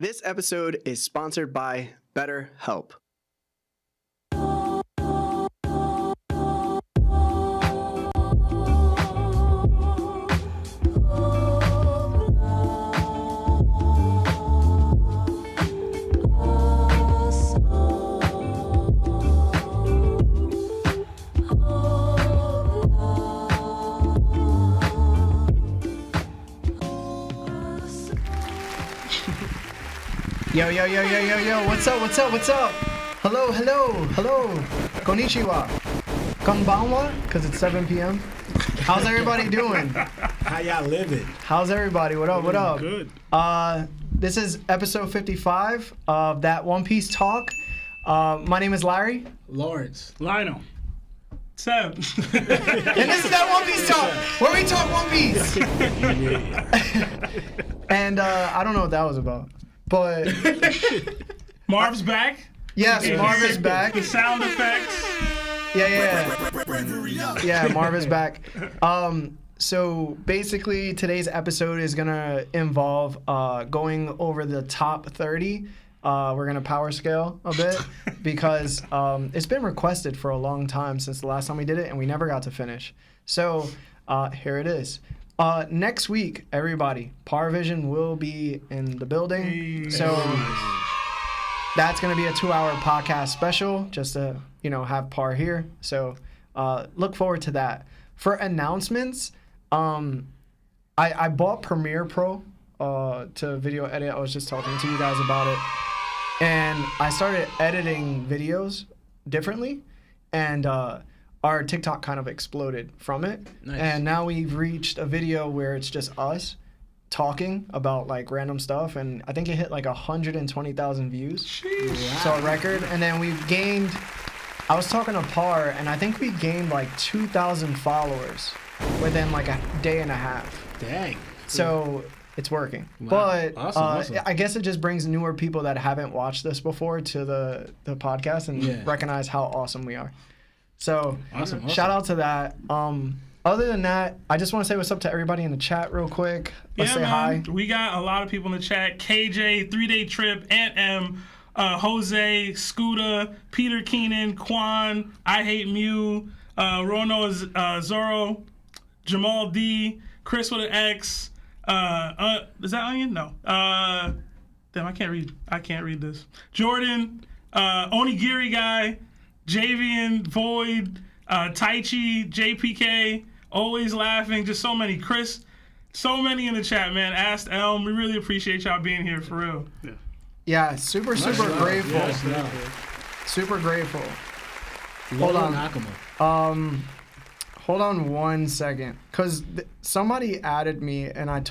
This episode is sponsored by BetterHelp. Yo, what's up? Hello. Konnichiwa. Konbanwa, because it's 7 p.m. How's everybody doing? How y'all living? How's everybody? What up? Good. This is episode 55 of That One Piece Talk. My name is Larry. Lawrence. Lionel. Seb. And this is That One Piece Talk, where we talk One Piece. And I don't know what that was about. But Marv's back. yes, Marv is back. The sound effects. Yeah, Marv is back. So basically, today's episode is gonna involve going over the top 30. We're gonna power scale a bit because it's been requested for a long time since the last time we did it, and we never got to finish. So here it is. Next week, everybody, Parvision will be in the building. So that's going to be a 2-hour podcast special just to, have Par here. So look forward to that. For announcements, I bought Premiere Pro to video edit. I was just talking to you guys about it. And I started editing videos differently. And our TikTok kind of exploded from it. Nice. And now we've reached a video where it's just us talking about like random stuff. And I think it hit like 120,000 views. Sheesh. So a record. And then we've gained, I was talking to Par, and I think we gained like 2,000 followers within like a day and a half. Dang. So it's working. Wow. But Awesome. I guess it just brings newer people that haven't watched this before to the podcast and recognize how awesome we are. So Awesome. Shout out to that. Other than that, I just want to say what's up to everybody in the chat real quick. Let's say hi. We got a lot of people in the chat. KJ, 3-Day Trip, Aunt M, Jose, Scooter, Peter Keenan, Quan, I Hate Mew, Rono Zorro, Jamal D, Chris with an X. Is that Onion? No. Damn, I can't read this. Jordan, Onigiri Guy, Javian, Void, Taichi, JPK, Always Laughing, just so many. Chris, so many in the chat, man. Asked Elm, we really appreciate y'all being here for real. Yeah, super grateful. Super grateful. Hold on. Nakama. Hold on 1 second, because somebody added me, and I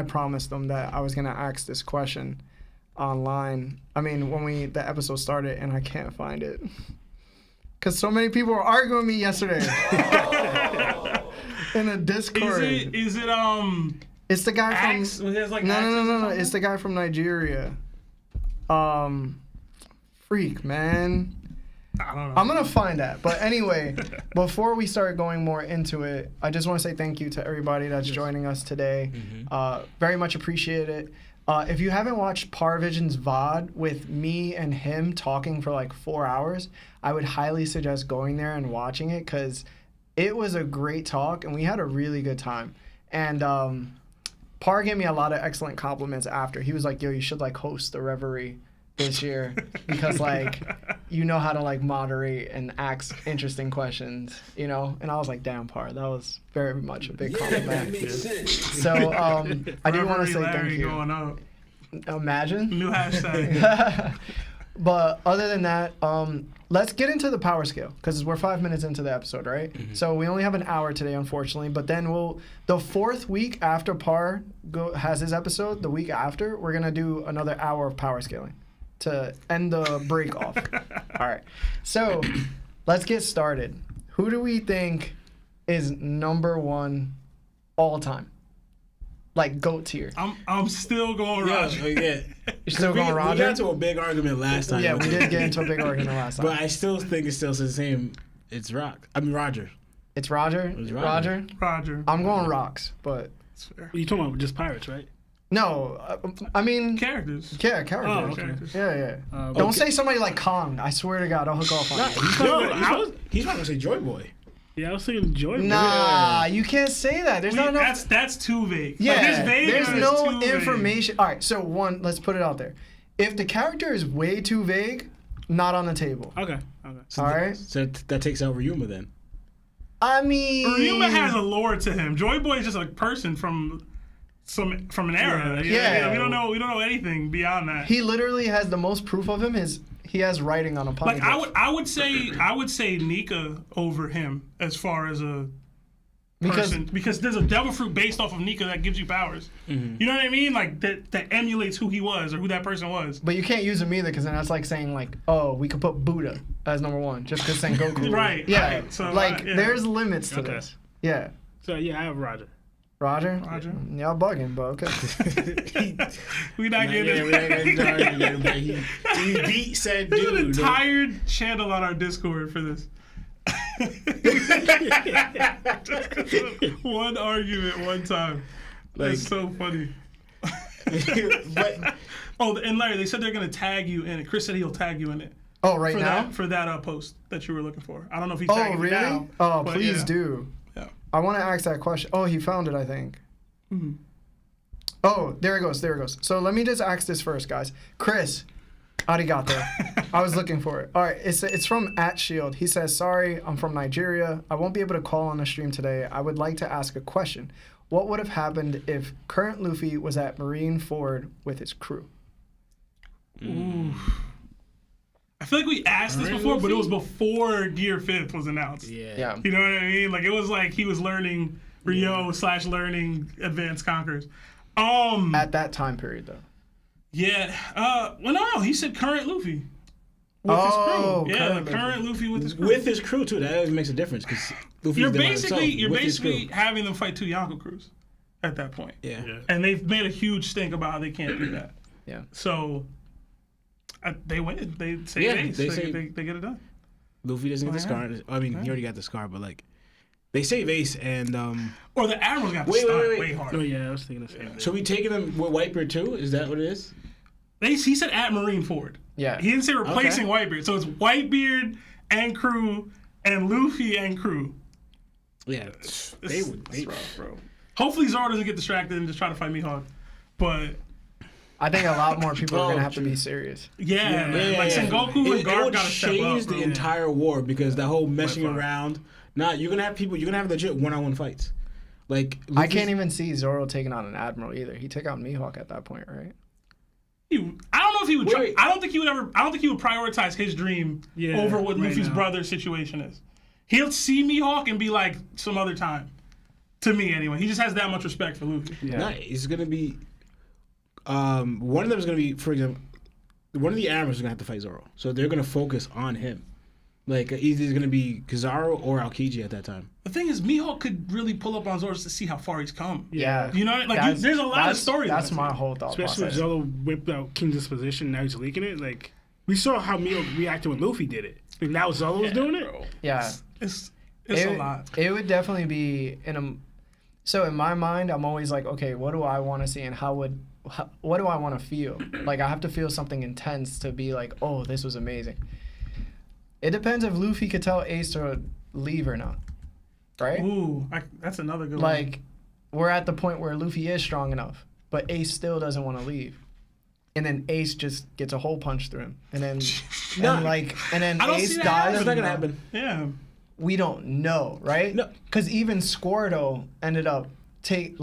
promised them that I was going to ask this question online. I mean, when the episode started, and I can't find it. Because so many people were arguing with me yesterday in a Discord. Is it It's the guy Axe? from... There's like No. It's the guy from Nigeria. Freak, man. I don't know. I'm going to find that. But anyway, before we start going more into it, I just want to say thank you to everybody that's joining us today. Very much appreciate it. If you haven't watched Parvision's VOD with me and him talking for like 4 hours, I would highly suggest going there and watching it because it was a great talk and we had a really good time. And Par gave me a lot of excellent compliments after. He was like, yo, you should like host the Reverie this year because like you know how to like moderate and ask interesting questions, And I was like, damn, Par, that was very much a big compliment. So I do want to say thank you. Going up. Imagine. New hashtag. But other than that, let's get into the power scale because we're 5 minutes into the episode, right? So we only have an hour today, unfortunately. But then the fourth week after Par has his episode, the week after, we're gonna do another hour of power scaling to end the break off. All right. So let's get started. Who do we think is number one all time? Like GOAT tier. I'm still going Roger. You're still going Roger? We got into a big argument last time. Yeah, we did get into a big argument last time. But I still think it's still the same. It's Roger. It's Roger? Roger. Roger. I'm going Rocks, but... You talking about just pirates, right? No, I mean Characters. Yeah, characters. Characters. Yeah. Don't say somebody like Kong. I swear to God, I'll hook off on you. He's not gonna say Joy Boy. Yeah, I was thinking Joy. Nah, you can't say that. There's not enough. That's too vague. Yeah, Like, there's it's no too vague. information. All right, so one, let's put it out there. If the character is way too vague, not on the table. Okay. All right. So that takes out Ryuma then. I mean, Ryuma has a lore to him. Joy Boy is just a person from an era. Yeah. We don't know anything beyond that. he literally has the most proof of him. He has writing on a pocket. Like I would say Nika over him as far as a person because there's a devil fruit based off of Nika that gives you powers. Mm-hmm. You know what I mean? Like that emulates who he was or who that person was. But you can't use him either because then that's like saying like, oh, we could put Buddha as number one just because Sengoku. Right. Yeah. Right. So, like yeah. there's limits to Okay. this. Yeah. So yeah, I have Roger. Roger. Y'all bugging, but okay. We not getting it. He beat said There's an dude. entire channel on our Discord for this. Just 'cause of one argument, one time. That's so funny. But Oh, and Larry, they said they're gonna tag you in it. Chris said he'll tag you in it Oh, right now? for that post that you were looking for. I don't know if he's tagging Oh, you really? now. Oh, but please yeah. do. Yeah. I want to ask that question. Oh, he found it, I think. Mm-hmm. Oh, there it goes. So let me just ask this first, guys. Chris, arigato. I was looking for it. All right, it's from @Shield. He says, sorry, I'm from Nigeria. I won't be able to call on the stream today. I would like to ask a question. What would have happened if current Luffy was at Marineford with his crew? Ooh. I feel like we asked this before, but it was before Gear 5th was announced. Yeah. You know what I mean? Like it was like he was learning Rio / learning Advanced Conquerors. At that time period, though. Yeah. Well, no. He said current Luffy with Oh, his crew. Yeah, current current Luffy with his crew. with his crew too, that always makes a difference because You're basically having them fight 2 Yonko crews at that point. Yeah. And they've made a huge stink about how they can't do that. Yeah. So they win. They say Yeah, ace. they They, say- they get it done. Luffy doesn't get the scar. I mean, he already got the scar, but like they save Ace and Or the Admirals got to Wait, start wait. way harder. Oh yeah, I was thinking the same thing. so we taking them with Whitebeard too? Is that what it is? He said at Marineford. Yeah. He didn't say replacing Whitebeard. So it's Whitebeard and crew and Luffy and crew. Yeah. They would. It's rough, bro. Hopefully Zoro doesn't get distracted and just try to fight Mihawk. But I think a lot more people are Oh, going to have to true. be serious. yeah, man. Like Sengoku and it Garp would got to step change up. the bro. entire war because that whole messing far. around. Nah, you're gonna have people. You're gonna have legit one-on-one fights. Like I Luffy's- can't even see Zoro taking on an Admiral either. He took out Mihawk at that point, right? I don't know if he would. Wait. I don't think he would ever. I don't think he would prioritize his dream Yeah, over what right Luffy's now. brother's situation is. He'll see Mihawk and be like some other time. To me, anyway, he just has that much respect for Luffy. Yeah. Nah, it's gonna be. One of them is gonna be, for example, one of the Admirals is gonna have to fight Zoro, so they're gonna focus on him. Like either it's gonna be Kizaru or Aokiji at that time. The thing is, Mihawk could really pull up on Zoro just to see how far he's come. Yeah. You know, like there's a lot of stories. That's my whole thought Especially when process. Zoro whipped out King's disposition, now he's leaking it. Like we saw how Mio reacted when Luffy did it. Like now Zoro was doing it. Bro. Yeah. It's a lot. It would definitely be so in my mind, I'm always like, okay, what do I want to see and what do I want to feel? Like I have to feel something intense to be like, oh, this was amazing. It depends if Luffy could tell Ace to leave or not, right? Ooh, that's another good one. Like we're at the point where Luffy is strong enough, but Ace still doesn't want to leave. And then Ace just gets a hole punch through him. And then I don't Ace see that dies. That's not gonna happen. Yeah. We don't know, right? No. Because even Squirtle ended up hitting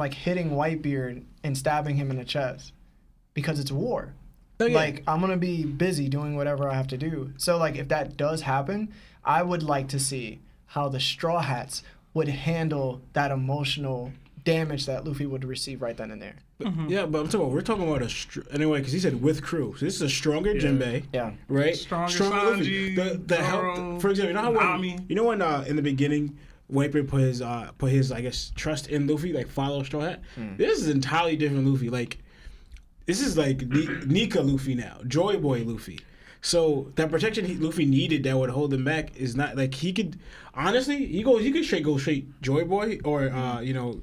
Whitebeard and stabbing him in the chest because it's war. Oh, yeah. Like I'm gonna be busy doing whatever I have to do. So like if that does happen, I would like to see how the Straw Hats would handle that emotional damage that Luffy would receive right then and there. Yeah, but we're talking about anyway, because he said with crew. So this is a stronger Jinbei, Yeah. right? Stronger Luffy. Sanji, The Zoro, help. For example, Nami. you know when in the beginning, Whitebeard put his I guess trust in Luffy, like follow Straw Hat. This is entirely different Luffy. Like this is like Nika Luffy now, Joy Boy Luffy. So that protection Luffy needed that would hold him back is not like he could. Honestly, he could go straight Joy Boy or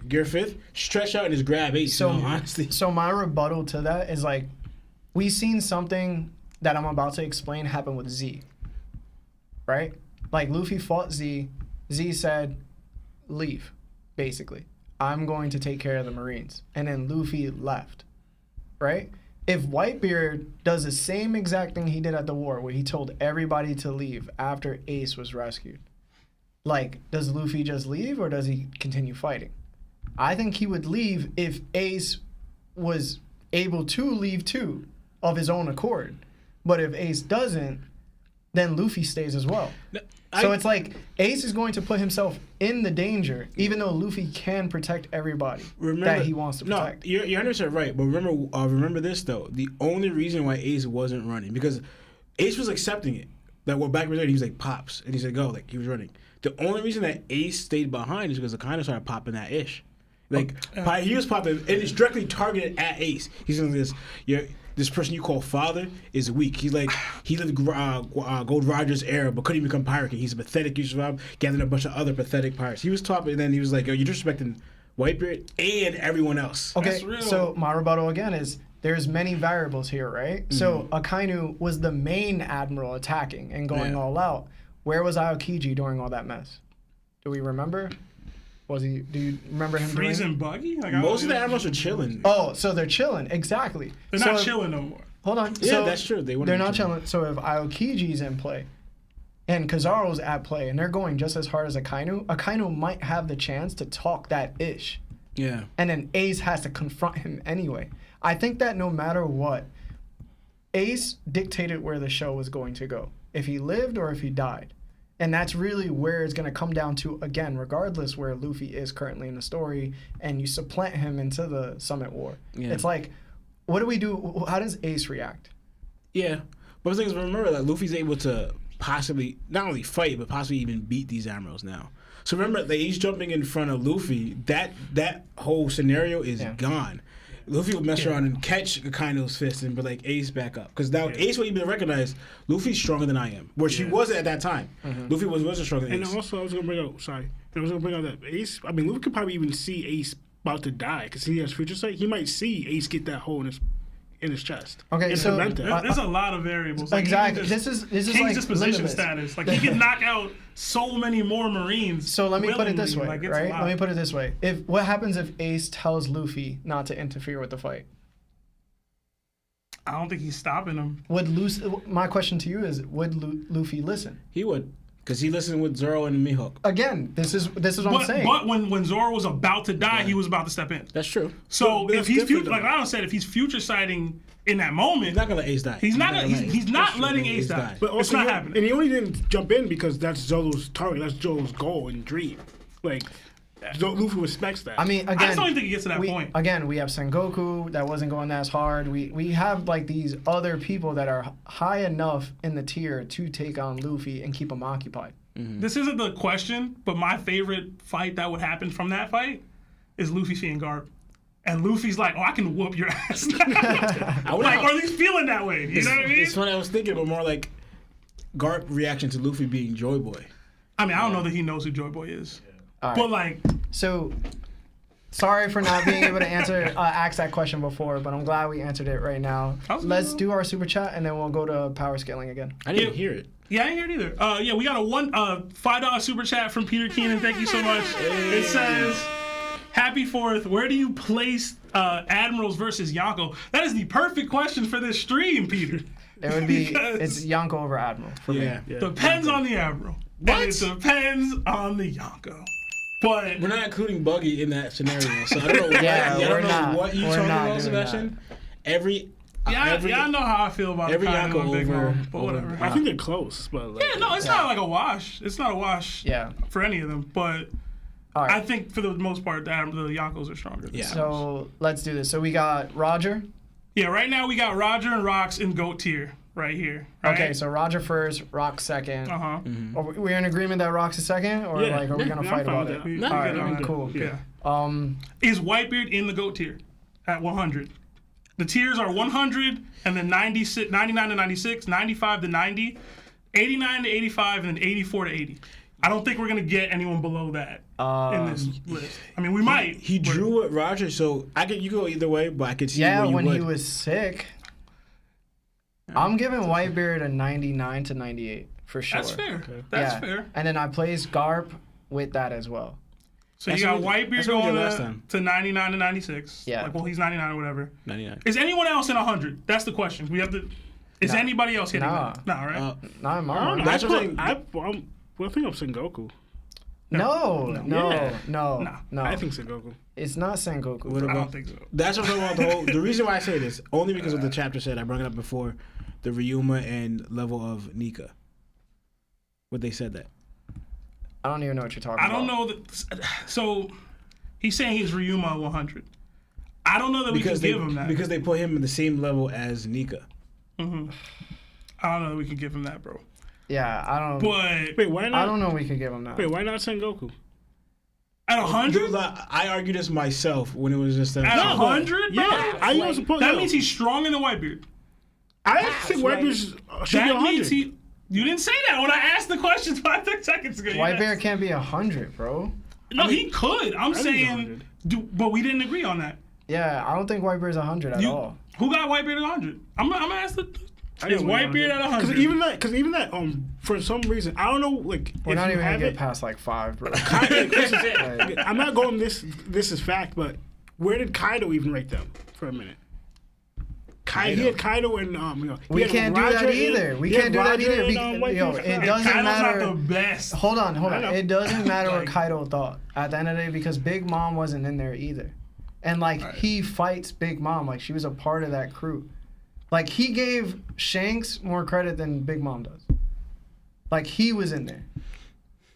Gear Fifth, stretch out and just grab Ace. So honestly, so my rebuttal to that is like, we seen something that I'm about to explain happen with Z. Right? Like Luffy fought Z. Z said, "Leave," basically. I'm going to take care of the Marines, and then Luffy left. Right? If Whitebeard does the same exact thing he did at the war, where he told everybody to leave after Ace was rescued, like, does Luffy just leave or does he continue fighting? I think he would leave if Ace was able to leave too, of his own accord. But if Ace doesn't, then Luffy stays as well. So it's like Ace is going to put himself in the danger, even though Luffy can protect everybody that he wants to protect. No, you're 100% right. But remember this though. The only reason why Ace wasn't running because Ace was accepting it. Like what Blackbeard said, he was like pops, and he said go. Like he was running. The only reason that Ace stayed behind is because Akainu started popping that ish. Like he was popping, and it's directly targeted at Ace. He's doing this. This person you call father is weak. He's like he lived Gold Roger's era, but couldn't even become pirate king. He's a pathetic user of gathering a bunch of other pathetic pirates. He was top, and then he was like, "Yo, you're disrespecting Whitebeard and everyone else." Okay, so my rebuttal again is there's many variables here, right? Mm-hmm. So Akainu was the main admiral attacking and going all out. Where was Aokiji during all that mess? Do we remember? Do you remember him freezing buggy? Like, most of the admirals are chilling. Oh, so they're chilling. Exactly. They're not chilling no more. Hold on. Yeah, so that's true. They're not chilling. So if Aokiji's in play and Kizaru's at play and they're going just as hard as Akainu might have the chance to talk that ish. Yeah. And then Ace has to confront him anyway. I think that no matter what, Ace dictated where the show was going to go. If he lived or if he died. And that's really where it's going to come down to, again, regardless where Luffy is currently in the story, and you supplant him into the Summit War. Yeah. It's like, what do we do? How does Ace react? Yeah. But the thing is, remember that Luffy's able to possibly, not only fight, but possibly even beat these Admirals now. So remember, the Ace jumping in front of Luffy, that whole scenario is gone. Luffy would mess around and catch Akainu's fist and be like, Ace, back up. Because now Ace will even recognize Luffy's stronger than I am, which he wasn't at that time. Mm-hmm. Luffy wasn't stronger than Ace. And also, I was going to bring out that Ace, I mean, Luffy could probably even see Ace about to die because he has future sight. He might see Ace get that hole in his chest. Okay, so there's a lot of variables. Like exactly. This is King's like disposition limitless. Status. Like he can knock out so many more Marines. So let me put it this way, like, right? Let me put it this way. What happens if Ace tells Luffy not to interfere with the fight? I don't think he's stopping him. My question to you is, would Luffy listen? He would. Because he listened with Zoro and the Mihawk. Again, this is what I'm saying. But when Zoro was about to die, he was about to step in. That's true. So if he's like Ronald said, if he's future sighting in that moment, he's not gonna let Ace die. He's not letting Ace die. But also, it's not happening. And he only didn't jump in because that's Zoro's target. That's Zoro's goal and dream. Like Luffy respects that. I mean, again, I just don't even think he gets to that point. Again, we have Sengoku that wasn't going as hard. We have like these other people that are high enough in the tier to take on Luffy and keep him occupied. Mm-hmm. This isn't the question, but my favorite fight that would happen from that fight is Luffy seeing Garp. And Luffy's like, oh, I can whoop your ass. Or he's feeling that way. You know what I mean? It's funny, I was thinking, but more like Garp reaction to Luffy being Joy Boy. I mean, I don't know that he knows who Joy Boy is. Right. But like... So, sorry for not being able to ask that question before, but I'm glad we answered it right now. Let's do our super chat, and then we'll go to power scaling again. I didn't hear it. Yeah, I didn't hear it either. We got a $5 super chat from Peter Keenan. Thank you so much. It says, Happy 4th. Where do you place Admirals versus Yonko? That is the perfect question for this stream, Peter. It would be, it's Yonko over Admiral for me. Yeah. Depends on the Admiral. What? And it depends on the Yonko. But we're not including Buggy in that scenario, so I don't know what you're talking about, Sebastian. Y'all know how I feel about every Yonko over, but whatever. I think they're close, but like, it's not like a wash. It's not a wash. For any of them, but right. I think for the most part, the Yonkos are stronger. Yeah. So let's do this. So we got Roger. Yeah, right now we got Roger and Rocks in GOAT tier right here. Right? Okay, so Roger first, Rocks second. Mm-hmm. Are we in agreement that Rocks is second, or are we gonna fight about it? All right, cool. Yeah. Is Whitebeard in the GOAT tier at 100? The tiers are 100, and then 96, 99 to 96, 95 to 90, 89 to 85, and then 84 to 80. I don't think we're going to get anyone below that in this list. I mean, we might. He drew it, Roger, so you go either way, but I could see where you when would. he was sick. I'm giving Whitebeard a 99 to 98 for sure. That's fair. Okay. That's fair. And then I placed Garp with that as well. So you got Whitebeard going to 99 to 96. Yeah. Like, well, he's 99 or whatever. 99. Is anyone else in 100? That's the question. We have to. Is anybody else hitting that? No, right? Not in my mind. That's what I think I'm Sengoku. No. I think Sengoku. It's not Sengoku. I don't think so. That's what I'm talking about. The reason why I say this, only because of the chapter said, I brought it up before, the Ryuma and level of Nika. What they said that. I don't even know what you're talking about. I don't know that. So he's saying he's Ryuma 100. I don't know that we can give him that. Because they put him in the same level as Nika. Mm-hmm. I don't know that we can give him that, bro. Yeah, I don't. But wait, why not? I don't know we could give him that. Wait, why not Sengoku? At 100? I argued this myself when it was just at 100, bro? Yeah, that means he's stronger than Whitebeard. I think Whitebeard should be 100. You didn't say that when I asked the question 5 seconds ago. Whitebeard can't be 100, bro. No, he could. I'm saying, but we didn't agree on that. Yeah, I don't think Whitebeard's 100 at all. Who got Whitebeard at 100? I'm gonna ask the. Is Whitebeard at 100? Because even that, for some reason, I don't know, like, we're not even gonna get past like 5, bro. I'm not going this is fact, but where did Kaido even rate them for a minute? He had Kaido and we can't do that either. We can't do that either. It doesn't matter. Not the best. Hold on. It doesn't matter what Kaido thought at the end of the day because Big Mom wasn't in there either, and like he fights Big Mom like she was a part of that crew. Like, he gave Shanks more credit than Big Mom does. Like, he was in there.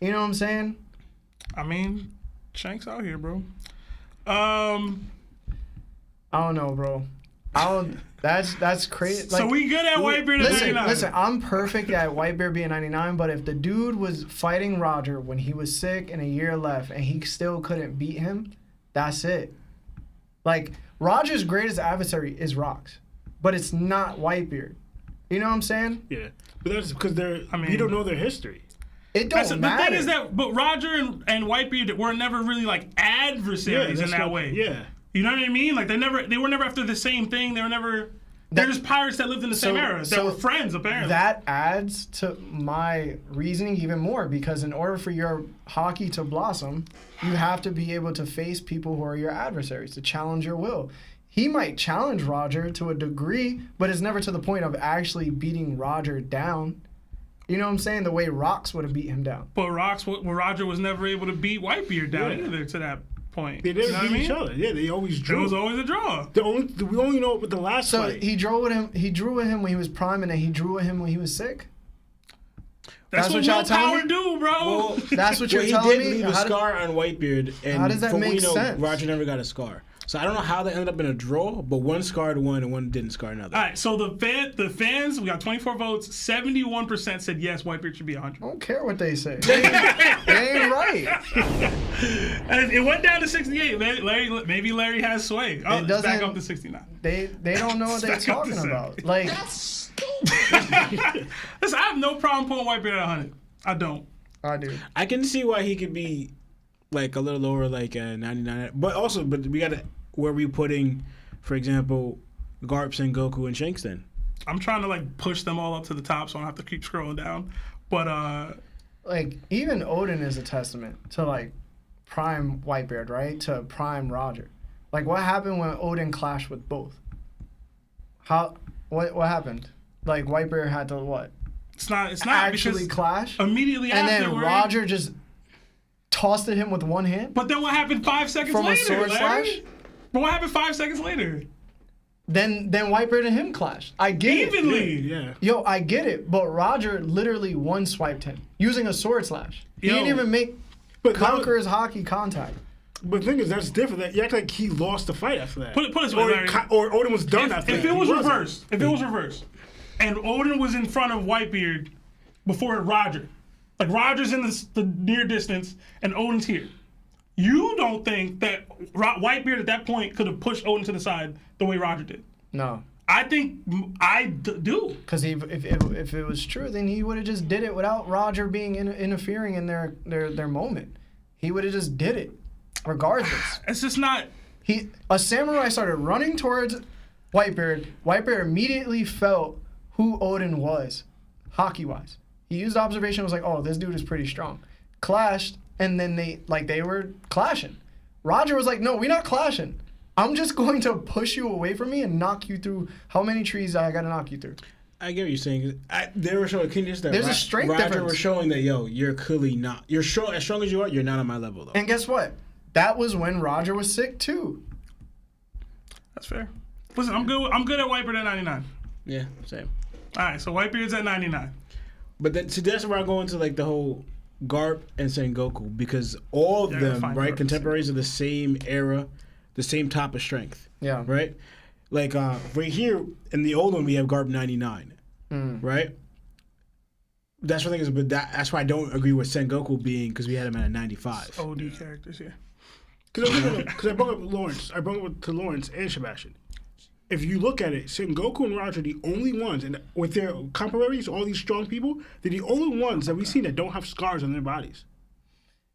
You know what I'm saying? I mean, Shanks out here, bro. I don't know, bro. That's crazy. Like, so we good at Whitebeard at 99? Listen, I'm perfect at Whitebeard being 99, but if the dude was fighting Roger when he was sick and a year left and he still couldn't beat him, that's it. Like, Roger's greatest adversary is Rocks. But it's not Whitebeard. You know what I'm saying? Yeah. But that's because you don't know their history. It don't matter. The thing is that, but Roger and Whitebeard were never really like adversaries in that way. Yeah. You know what I mean? Like they were never after the same thing. They were never. They're just pirates that lived in the same era. That were friends, apparently. That adds to my reasoning even more because in order for your Haki to blossom, you have to be able to face people who are your adversaries, to challenge your will. He might challenge Roger to a degree, but it's never to the point of actually beating Roger down. You know what I'm saying? The way Rocks would have beat him down. But Roger was never able to beat Whitebeard down either to that point. They didn't beat each other. Yeah, they always drew. It was always a draw. We only know it with the last fight. So he drew with him. He drew with him when he was prime, and then he drew with him when he was sick. That's what y'all power do, bro. Well, that's what you're telling me. He did leave a scar on Whitebeard, and how does that make sense? Roger never got a scar. So I don't know how they ended up in a draw, but one scarred one and one didn't scar another. All right, so the fans, we got 24 votes. 71% said yes, Whitebeard should be 100. I don't care what they say. They ain't right. And it went down to 68. Maybe Larry has sway. It doesn't back up to 69. They don't know what they're talking about. Like, that's stupid. Listen, I have no problem putting Whitebeard at 100. I don't. I do. I can see why he could be like a little lower, like 99. But we got to. Where are we putting, for example, Garp, Sengoku, and Shanks then? I'm trying to like push them all up to the top so I don't have to keep scrolling down. But like even Odin is a testament to like prime Whitebeard, right? To prime Roger. Like what happened when Odin clashed with both? What happened? Like Whitebeard had to what? It's not actually clash immediately and after. And then Roger just tossed at him with one hand. But then what happened 5 seconds from later? From a sword Larry? slash? But what happened 5 seconds later? Then Whitebeard and him clashed. I get it. Evenly. Yeah. Yo, I get it. But Roger literally one swiped him using a sword slash. He didn't even make Conqueror's Haki contact. But the thing is, that's different. That you act like he lost the fight after that. Put it this way, Larry. Or Odin was done after that. If it was reversed, and Odin was in front of Whitebeard before Roger, like Roger's in the near distance and Odin's here. You don't think that Whitebeard at that point could have pushed Odin to the side the way Roger did? No. I think I do. Because if it was true, then he would have just did it without Roger being interfering in their moment. He would have just did it, regardless. It's just not. A samurai started running towards Whitebeard. Whitebeard immediately felt who Odin was, Haki-wise. He used observation, was like, oh, this dude is pretty strong. Clashed, and then they were clashing. Roger was like, no, we're not clashing. I'm just going to push you away from me and knock you through how many trees I got to knock you through. I get what you're saying. They were showing that there's a strength Roger difference. was showing that, yo, you're clearly not. You're as strong as you are, you're not on my level, though. And guess what? That was when Roger was sick, too. That's fair. Listen, I'm good at Whitebeard at 99. Yeah, same. All right, so Whitebeard's at 99. But then, so that's where I go into like the whole Garp and Sengoku, because all of them, right, contemporaries of the same era, the same type of strength. Yeah. Right? Like right here in the old one we have Garp 99. Right? That's what I think is, but that's why I don't agree with Sengoku being, because we had him at a 95. OD characters here. Because I brought up Lawrence. I brought up to Lawrence and Sebastian. If you look at it, Sengoku and Roger are the only ones, and with their contemporaries, all these strong people, they're the only ones that we see that don't have scars on their bodies.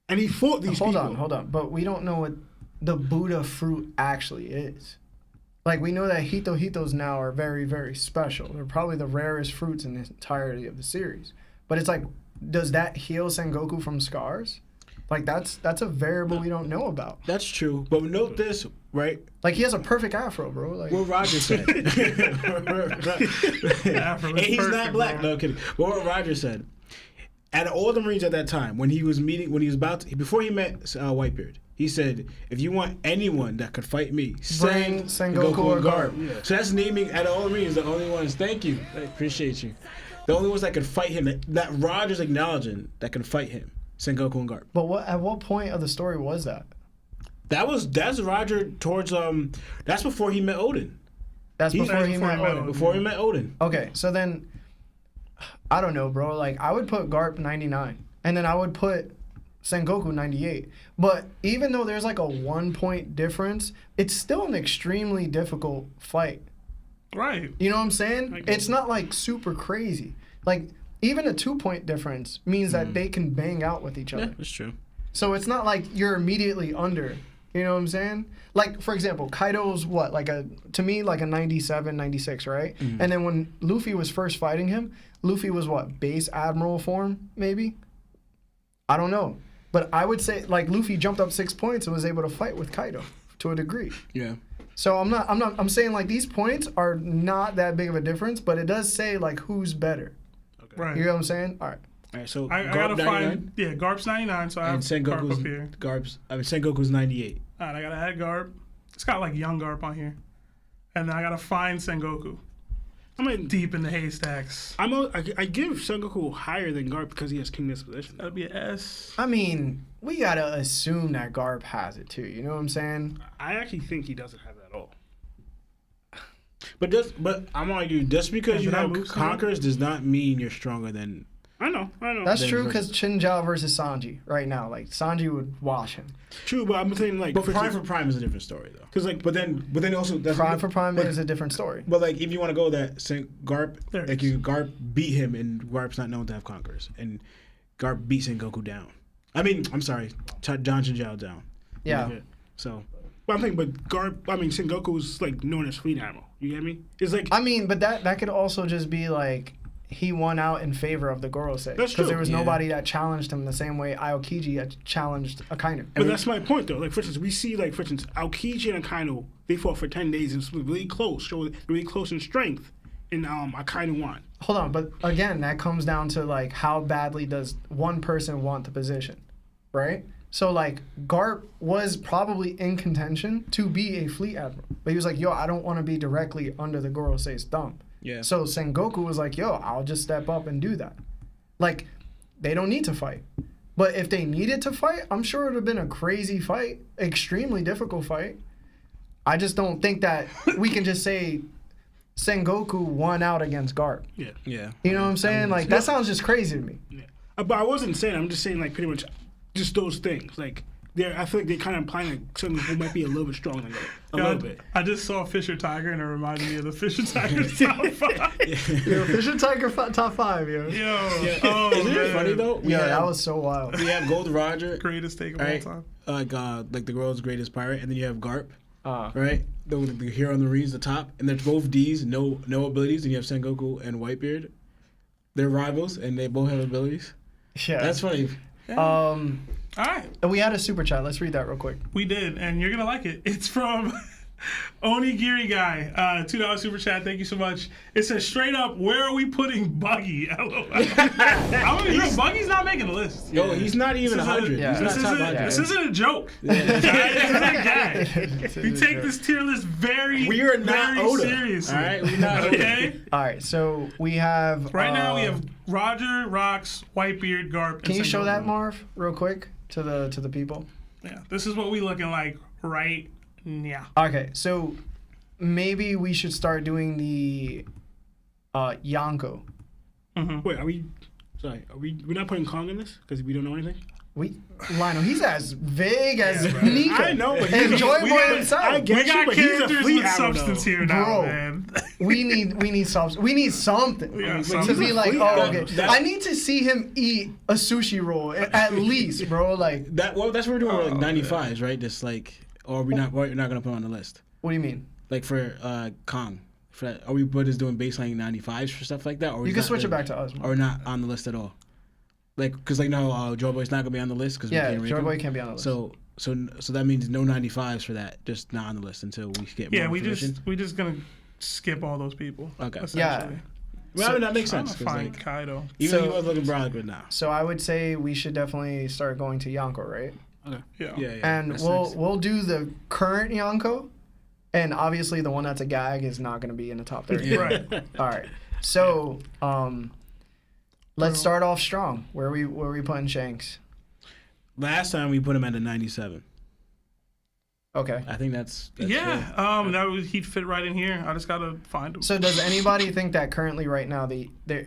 And he fought these people. Hold on. But we don't know what the Buddha fruit actually is. Like, we know that Hitos now are very, very special. They're probably the rarest fruits in the entirety of the series. But it's like, does that heal Sengoku from scars? Like, that's a variable we don't know about. That's true. But note this, right? Like, he has a perfect afro, bro. Like, What Roger said. And he's not black. Bro. No, kidding. But what Roger said, out of all the Marines at that time, before he met Whitebeard, he said, if you want anyone that could fight me, Bring Sengoku or Garp. Yeah. So that's naming, out of all the Marines, the only ones, thank you, I appreciate you. The only ones that could fight him, that Roger's acknowledging, that can fight him, Sengoku and Garp. But at what point of the story was that? That's Roger towards, that's before he met Odin. That's before he met Odin. Before he met Odin. Okay, so then, I don't know, bro. Like, I would put Garp 99, and then I would put Sengoku 98. But even though there's like a 1 point difference, it's still an extremely difficult fight. Right. You know what I'm saying? It's not like super crazy. Like, even a 2 point difference means that they can bang out with each other. Yeah, that's true. So it's not like you're immediately under. You know what I'm saying? Like, for example, Kaido's what? To me, like a 97, 96, right? Mm-hmm. And then when Luffy was first fighting him, Luffy was what? Base Admiral form, maybe? I don't know. But I would say, like, Luffy jumped up 6 points and was able to fight with Kaido to a degree. Yeah. So I'm saying, like, these points are not that big of a difference, but it does say, like, who's better. Okay. Right. You know what I'm saying? All right. All right, so I gotta find, Garp's 99, so I have Garp up here. Sengoku's 98. All right, I gotta add Garp. It's got like young Garp on here. And then I gotta find Sengoku. I mean, Deep in the haystacks. I give Sengoku higher than Garp because he has King Disposition. That'll be an S. I mean, we gotta assume that Garp has it too. You know what I'm saying? I actually think he doesn't have that at all. But I'm gonna argue, just because you have conquerors does not mean you're stronger than. I know. That's true because Chinjao versus Sanji right now. Like, Sanji would wash him. True, but I'm saying, like... But Prime for Prime is a different story, though. Because, like, but then also... Prime for Prime is a different story. But, like, if you want to go that, Garp... Like, Garp beat him, and Garp's not known to have conquerors. And Garp beat Sengoku down. I'm sorry, John Chinjao down. Yeah. So... But I'm thinking, Sengoku's, like, known as Fleet Admiral. You get me? It's like... I mean, but that could also just be, like... He won out in favor of the Gorosei. That's true. Because there was nobody that challenged him the same way Aokiji had challenged Akainu. But that's my point, though. Like, for instance, we see, like, Aokiji and Akainu, they fought for 10 days and it was really close, showed really close in strength, and Akainu won. Hold on, but again, that comes down to, like, how badly does one person want the position, right? So, like, Garp was probably in contention to be a fleet admiral. But he was like, yo, I don't want to be directly under the Gorosei's thumb. Yeah. So Sengoku was like, yo, I'll just step up and do that. Like, they don't need to fight. But if they needed to fight, I'm sure it would have been a crazy fight, extremely difficult fight. I just don't think that we can just say Sengoku won out against Garp. Yeah. Yeah. You know what I'm saying? That sounds just crazy to me. Yeah. But I wasn't saying, I'm just saying, like, pretty much just those things. Like, I feel like they're kind of implying like Sengoku might be a little bit stronger than that. A Yo, little bit. I just saw Fisher Tiger and it reminded me of the Fisher Tiger top 5. Yo, Fisher Tiger top 5, yo. Yo, Isn't it funny though? Yeah, that was so wild. We have Gold Roger, greatest take of right? all time. Like the world's greatest pirate, and then you have Garp, Uh, right? The hero on the Marines, the top, and they're both D's, no abilities. And you have Sengoku and Whitebeard. They're rivals, and they both have abilities. yeah. That's funny. All right, And we had a super chat. Let's read that real quick. we did, and you're gonna like it. It's from Onigiri Guy, $2 super chat. Thank you so much. It says straight up, where are we putting Buggy? LOL. I'm gonna be real, Buggy's not making the list. Yo, he's not even This is 100. yeah. He's not This top isn't, 100. this isn't a joke. This isn't a gag. We take this tier list very, We are not very Oda. seriously. All right, we're not Oda. Okay. All right, so we have. Right now we have Roger, Rocks, Whitebeard, Garp. Can and you show Sengoku. that, Marv, real quick to the people? Yeah, this is what we looking like right now. Okay, so maybe we should start doing the Yonko. Wait, are we? Sorry, we're not putting Kong in this because we don't know anything. Lionel, he's as vague as Nika. I know, but and Joy we Boy got- himself. I get We you, got but he's a characters fleet with arrow, substance though. here now, Bro. man. we need something. We need something We got to something. be like, fleet oh, arrow. okay. That- I need to see him eat a sushi roll at least, bro. Like, That's what we're doing with like 95s, right? Just like, or we're not gonna put on the list. what do you mean? Like for Kong, for that, are we just doing baseline 95s for stuff like that? Or You is can that switch it like- back to us. Or not on the list at all? Like, cause like no, Joe Boy's not gonna be on the list because Yeah, we can't rank Joy him. Boy can't be on the list. So that means no 95s for that. Just not on the list until we get more Yeah, information. we just gonna skip all those people. Okay. Essentially. Well, that makes I'm sense. gonna 'Cause, find like, Kaido. even So- he was looking brown good now. So I would say we should definitely start going to Yonko, right? Yeah. Yeah. And that's we'll next. we'll do the current Yonko, and obviously the one that's a gag is not going to be in the top 30. Yeah. Right. All right. So let's start off strong. Where are we putting Shanks? Last time we put him at a 97. Okay. I think that's fair. Yeah. He'd fit right in here. I just gotta find him. So does anybody think that currently right now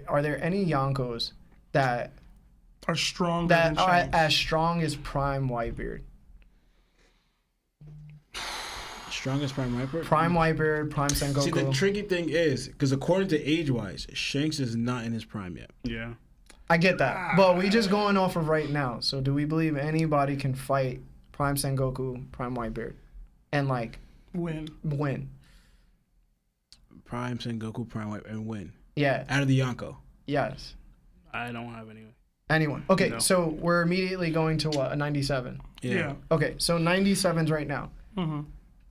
are there any Yonkos that Are stronger that than are Shanks. as strong as Prime Whitebeard? Strongest prime Whitebeard. Prime Whitebeard, Prime Sengoku. See, the tricky thing is because according to age-wise, Shanks is not in his prime yet. Yeah. I get that, but we just going off of right now. So do we believe anybody can fight Prime Sengoku, Prime Whitebeard, and like Win. win? Prime Sengoku, Prime White, and win Yeah. out of the Yonko. Yes. I don't have any. Anyone? Okay, No. so we're immediately going to what, a 97. Yeah. Okay, so 97's right now. Mm-hmm.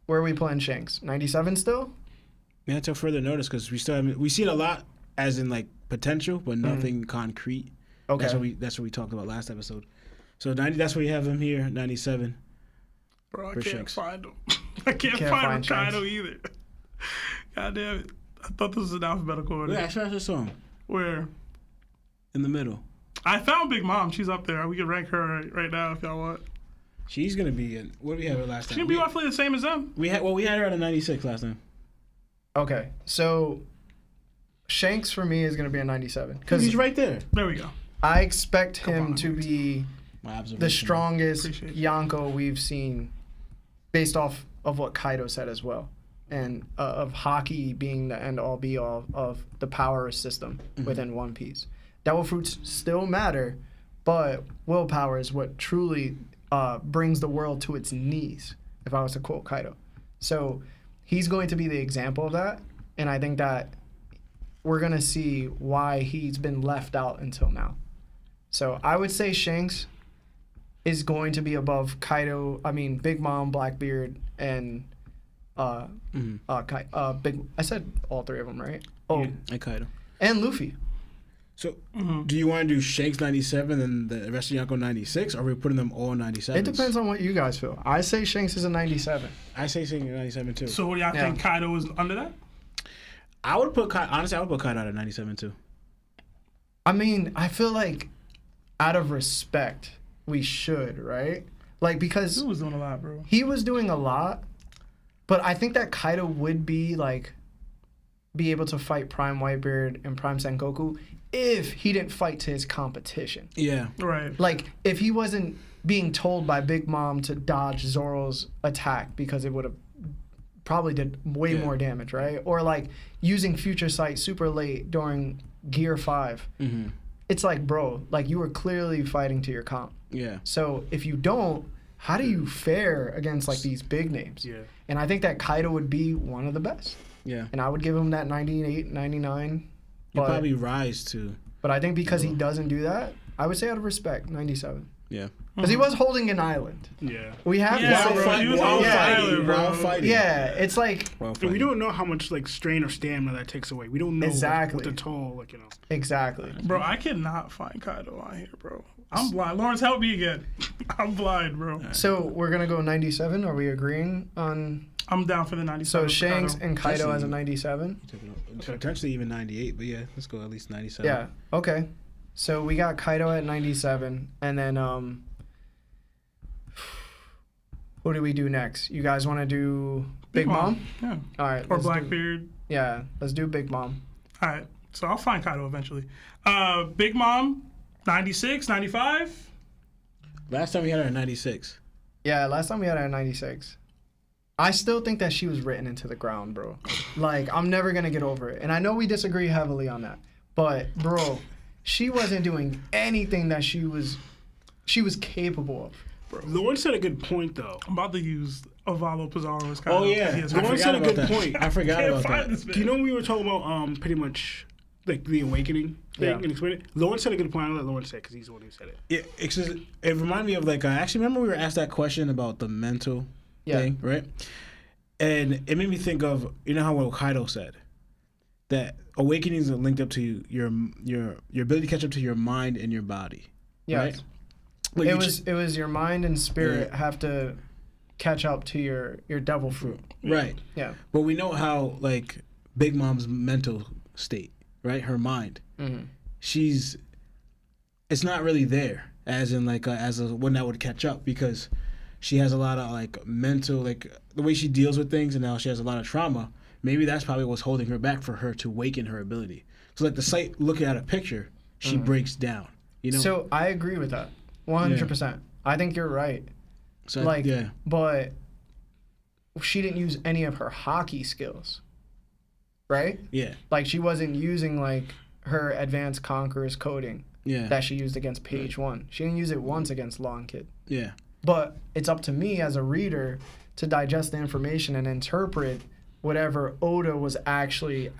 Where are we playing Shanks? 97 still? Yeah, until further notice because we've seen a lot as in like potential, but nothing concrete. Okay. That's what we talked about last episode. So 90. That's why we have him here. 97. Bro, I For can't Shanks. find him. I can't Can't find find Shanks. Kaido either. God damn it. I thought this was an alphabetical order. Yeah, I saw him Where? in the middle. I found Big Mom. She's up there. We can rank her right now if y'all want. She's gonna be in. What did we have her last She time? can be roughly the same as them. We had her at a 96 last time. Okay, so Shanks for me is going to be a 97. Because He's right there. There we go. I expect him on, to be My observation. the strongest Appreciate you. Yonko we've seen based off of what Kaido said as well. And of Haki being the end-all be-all of the power system within One Piece. Devil Fruits still matter, but willpower is what truly brings the world to its knees, if I was to quote Kaido. So he's going to be the example of that, and I think that we're going to see why he's been left out until now. So I would say Shanks is going to be above Big Mom, Blackbeard, and I said all three of them, right? Oh, And Kaido. and Luffy. So, do you want to do Shanks 97 and the rest of Yonko 96, or are we putting them all 97? It depends on what you guys feel. I say Shanks is a 97. I say Shanks 97 too. So what do y'all Yeah. think Kaido is under that? I would put honestly, I would put Kaido at 97 too. I mean, I feel like out of respect, we should, right? Like, because He was doing a lot, bro. he was doing a lot, but I think that Kaido would be able to fight Prime Whitebeard and Prime Sengoku if he didn't fight to his competition. Yeah. Right. Like, if he wasn't being told by Big Mom to dodge Zoro's attack because it would have probably did way more damage, right? Or like using Future Sight super late during Gear 5. Mm-hmm. It's like, bro, like you were clearly fighting to your comp. Yeah. So if you don't, how do you fare against like these big names? Yeah. And I think that Kaido would be one of the best. Yeah. And I would give him that 98, 99. You probably rise to. But I think because he doesn't do that, I would say out of respect, 97. Yeah. Because he was holding an island. Yeah. We have Yeah, to bro, say, he was on fire, bro. While fighting. yeah, it's like While And we fighting. don't know how much like strain or stamina that takes away. We don't know Exactly. what the toll, like, you know. exactly. Bro, I cannot find Kaido on here, bro. I'm blind. Lawrence, help me again. I'm blind, bro. So we're gonna go 97. Are we agreeing on? I'm down for the 97. So Shanks Kaido. and Kaido Jesse. has a 97. Potentially even 98, but yeah, let's go at least 97. Yeah. Okay. So we got Kaido at 97, and then who do we do next? You guys want to do Big Mom? Yeah. All right. Or let's do- Blackbeard. yeah. Let's do Big Mom. All right. So I'll find Kaido eventually. Big Mom, 96, 95. Last time we had her at 96. Yeah. Last time we had her at 96. I still think that she was written into the ground, bro. Like, I'm never gonna get over it. And I know we disagree heavily on that, but bro, she wasn't doing anything that she was capable of. Lawrence said a good point, though. I'm about to use Ovalo Pizarro's Kaido. Oh, yeah. He has I Lawrence forgot said a about good that. point. I forgot Can't about find that. this man. Do you know when we were talking about pretty much like the awakening thing Yeah. and explain it? Lawrence said a good point. I'll let Lawrence say it because he's the one who said it. Yeah, it reminded me of like, I actually remember we were asked that question about the mental thing, right? And it made me think of, you know how what Kaido said? That awakenings are linked up to your ability to catch up to your mind and your body. Yeah. Right? But It was your mind and spirit have to catch up to your devil fruit. right. Yeah. But we know how like Big Mom's mental state, right? Her mind. Mm-hmm. It's not really there as in like as a one that would catch up because she has a lot of like mental, like the way she deals with things, and now she has a lot of trauma. Maybe that's probably what's holding her back for her to awaken her ability. So like the sight looking at a picture, she breaks down. You know. So I agree with that, 100%. I think you're right. So, Like, yeah. but she didn't use any of her hockey skills, right? Yeah. Like she wasn't using like her advanced conqueror's coding Yeah. that she used against Page 1. She didn't use it once against Long Kid. Yeah. But it's up to me as a reader to digest the information and interpret whatever Oda was actually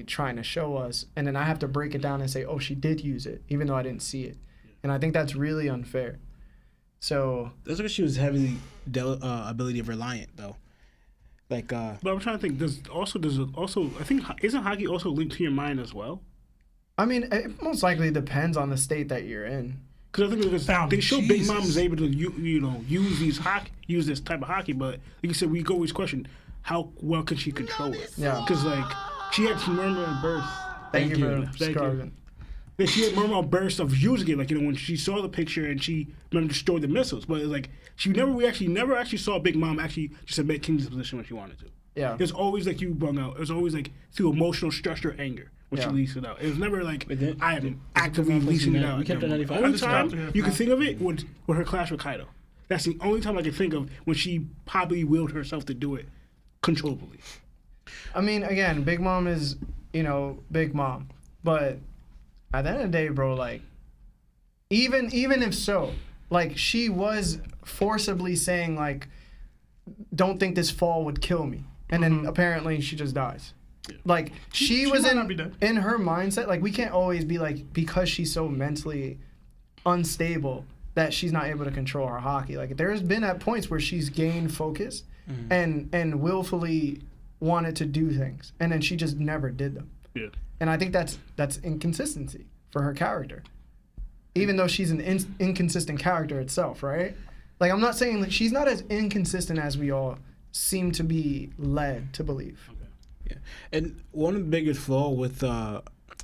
trying to show us. And then I have to break it down and say, oh, she did use it, even though I didn't see it. And I think that's really unfair. So That's because she was heavily ability reliant though. Like But I'm trying to think. Does also I think isn't Haki also linked to your mind as well? I mean, it most likely depends on the state that you're in. Because I think Found they show Big Jesus. Mom is able to use this type of hockey, but like you said, we go always question how well can she control it? Yeah. Because like she had some murmur and burst. Thank you for Thank you. describing. That she had murmur and burst of using it, like when she saw the picture and she destroyed the missiles. But it's like we never actually saw Big Mom actually just admit King's position when she wanted to. Yeah. It's always like you brung out. It was always like through emotional stress or anger when she Yeah. leased it out. It was never like But then- I am actively leasing it out. We kept it at 95. Only I just time stopped it. you can think of it was with her clash with Kaido. That's the only time I can think of when she probably willed herself to do it controllably. I mean, again, Big Mom is, Big Mom. But at the end of the day, bro, like, even if so, like, she was forcibly saying, like, don't think this fall would kill me. And then apparently she just dies. Like, she was might not be dead. in her mindset. Like, we can't always be like, because she's so mentally unstable that she's not able to control her hockey. Like, there's been at points where she's gained focus and willfully wanted to do things. And then she just never did them. Yeah. And I think that's inconsistency for her character. Even though she's an inconsistent character itself, right? Like, I'm not saying that she's not as inconsistent as we all seem to be led to believe. Yeah. And one of the biggest flaw with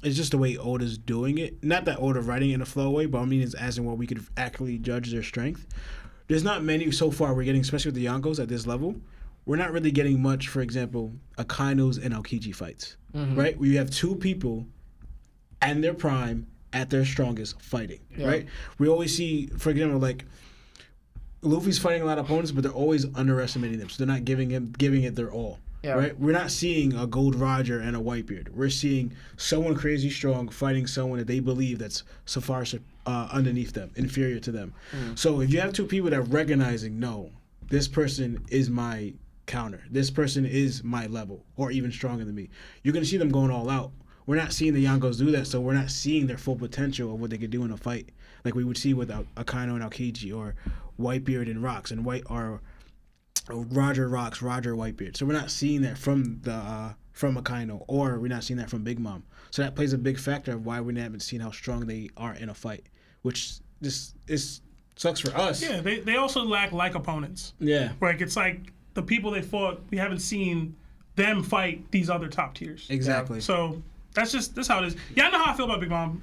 is just the way Oda's doing it. Not that Oda writing in a flow way, but I mean it's as in what we could actually judge their strength. There's not many so far we're getting, especially with the Yonkos at this level. We're not really getting much, for example, Akaino's and Aokiji fights, right? Where you have two people and their prime at their strongest fighting, right? We always see, for example, like Luffy's fighting a lot of opponents, but they're always underestimating them. So they're not giving it their all. Yeah. Right? We're not seeing a Gold Roger and a Whitebeard. We're seeing someone crazy strong fighting someone that they believe that's so far underneath them, inferior to them. So if you have two people that are recognizing, no, this person is my counter. This person is my level, or even stronger than me. You're going to see them going all out. We're not seeing the Yonkos do that, so we're not seeing their full potential of what they could do in a fight, like we would see with Akainu and Aokiji, or Whitebeard and Rocks, and Roger Rocks, Roger Whitebeard. So we're not seeing that from Akainu, or we're not seeing that from Big Mom. So that plays a big factor of why we haven't seen how strong they are in a fight, which sucks for us. Yeah, they also lack opponents. Yeah. Like, it's like the people they fought, we haven't seen them fight these other top tiers. Exactly. So that's how it is. Yeah, I know how I feel about Big Mom.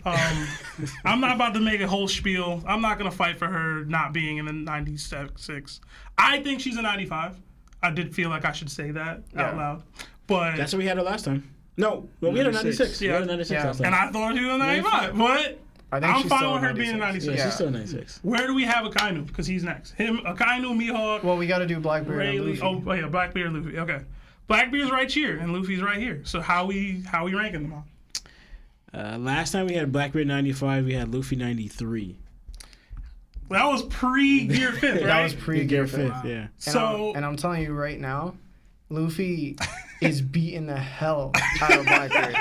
I'm not about to make a whole spiel. I'm not going to fight for her not being in the 96. I think she's a 95. I did feel like I should say that out loud. But that's what we had her last time. No, well, we had her 96. Yeah. We had her 96 last time. And I thought she was a 95. But I'm fine with her being a 96. Yeah, she's still 96. Where do we have Akainu? Because he's next. Him, Akainu, Mihawk. Well, we got to do Blackbeard and Luffy. Oh, yeah, Blackbeard and Luffy. Okay. Blackbeard's right here, and Luffy's right here. So how we ranking them all? Last time we had Blackbeard 95, we had Luffy 93. That was pre-Gear 5th, right? That was pre-Gear 5th. Wow. Yeah. And I'm telling you right now, Luffy is beating the hell out of Blackbeard.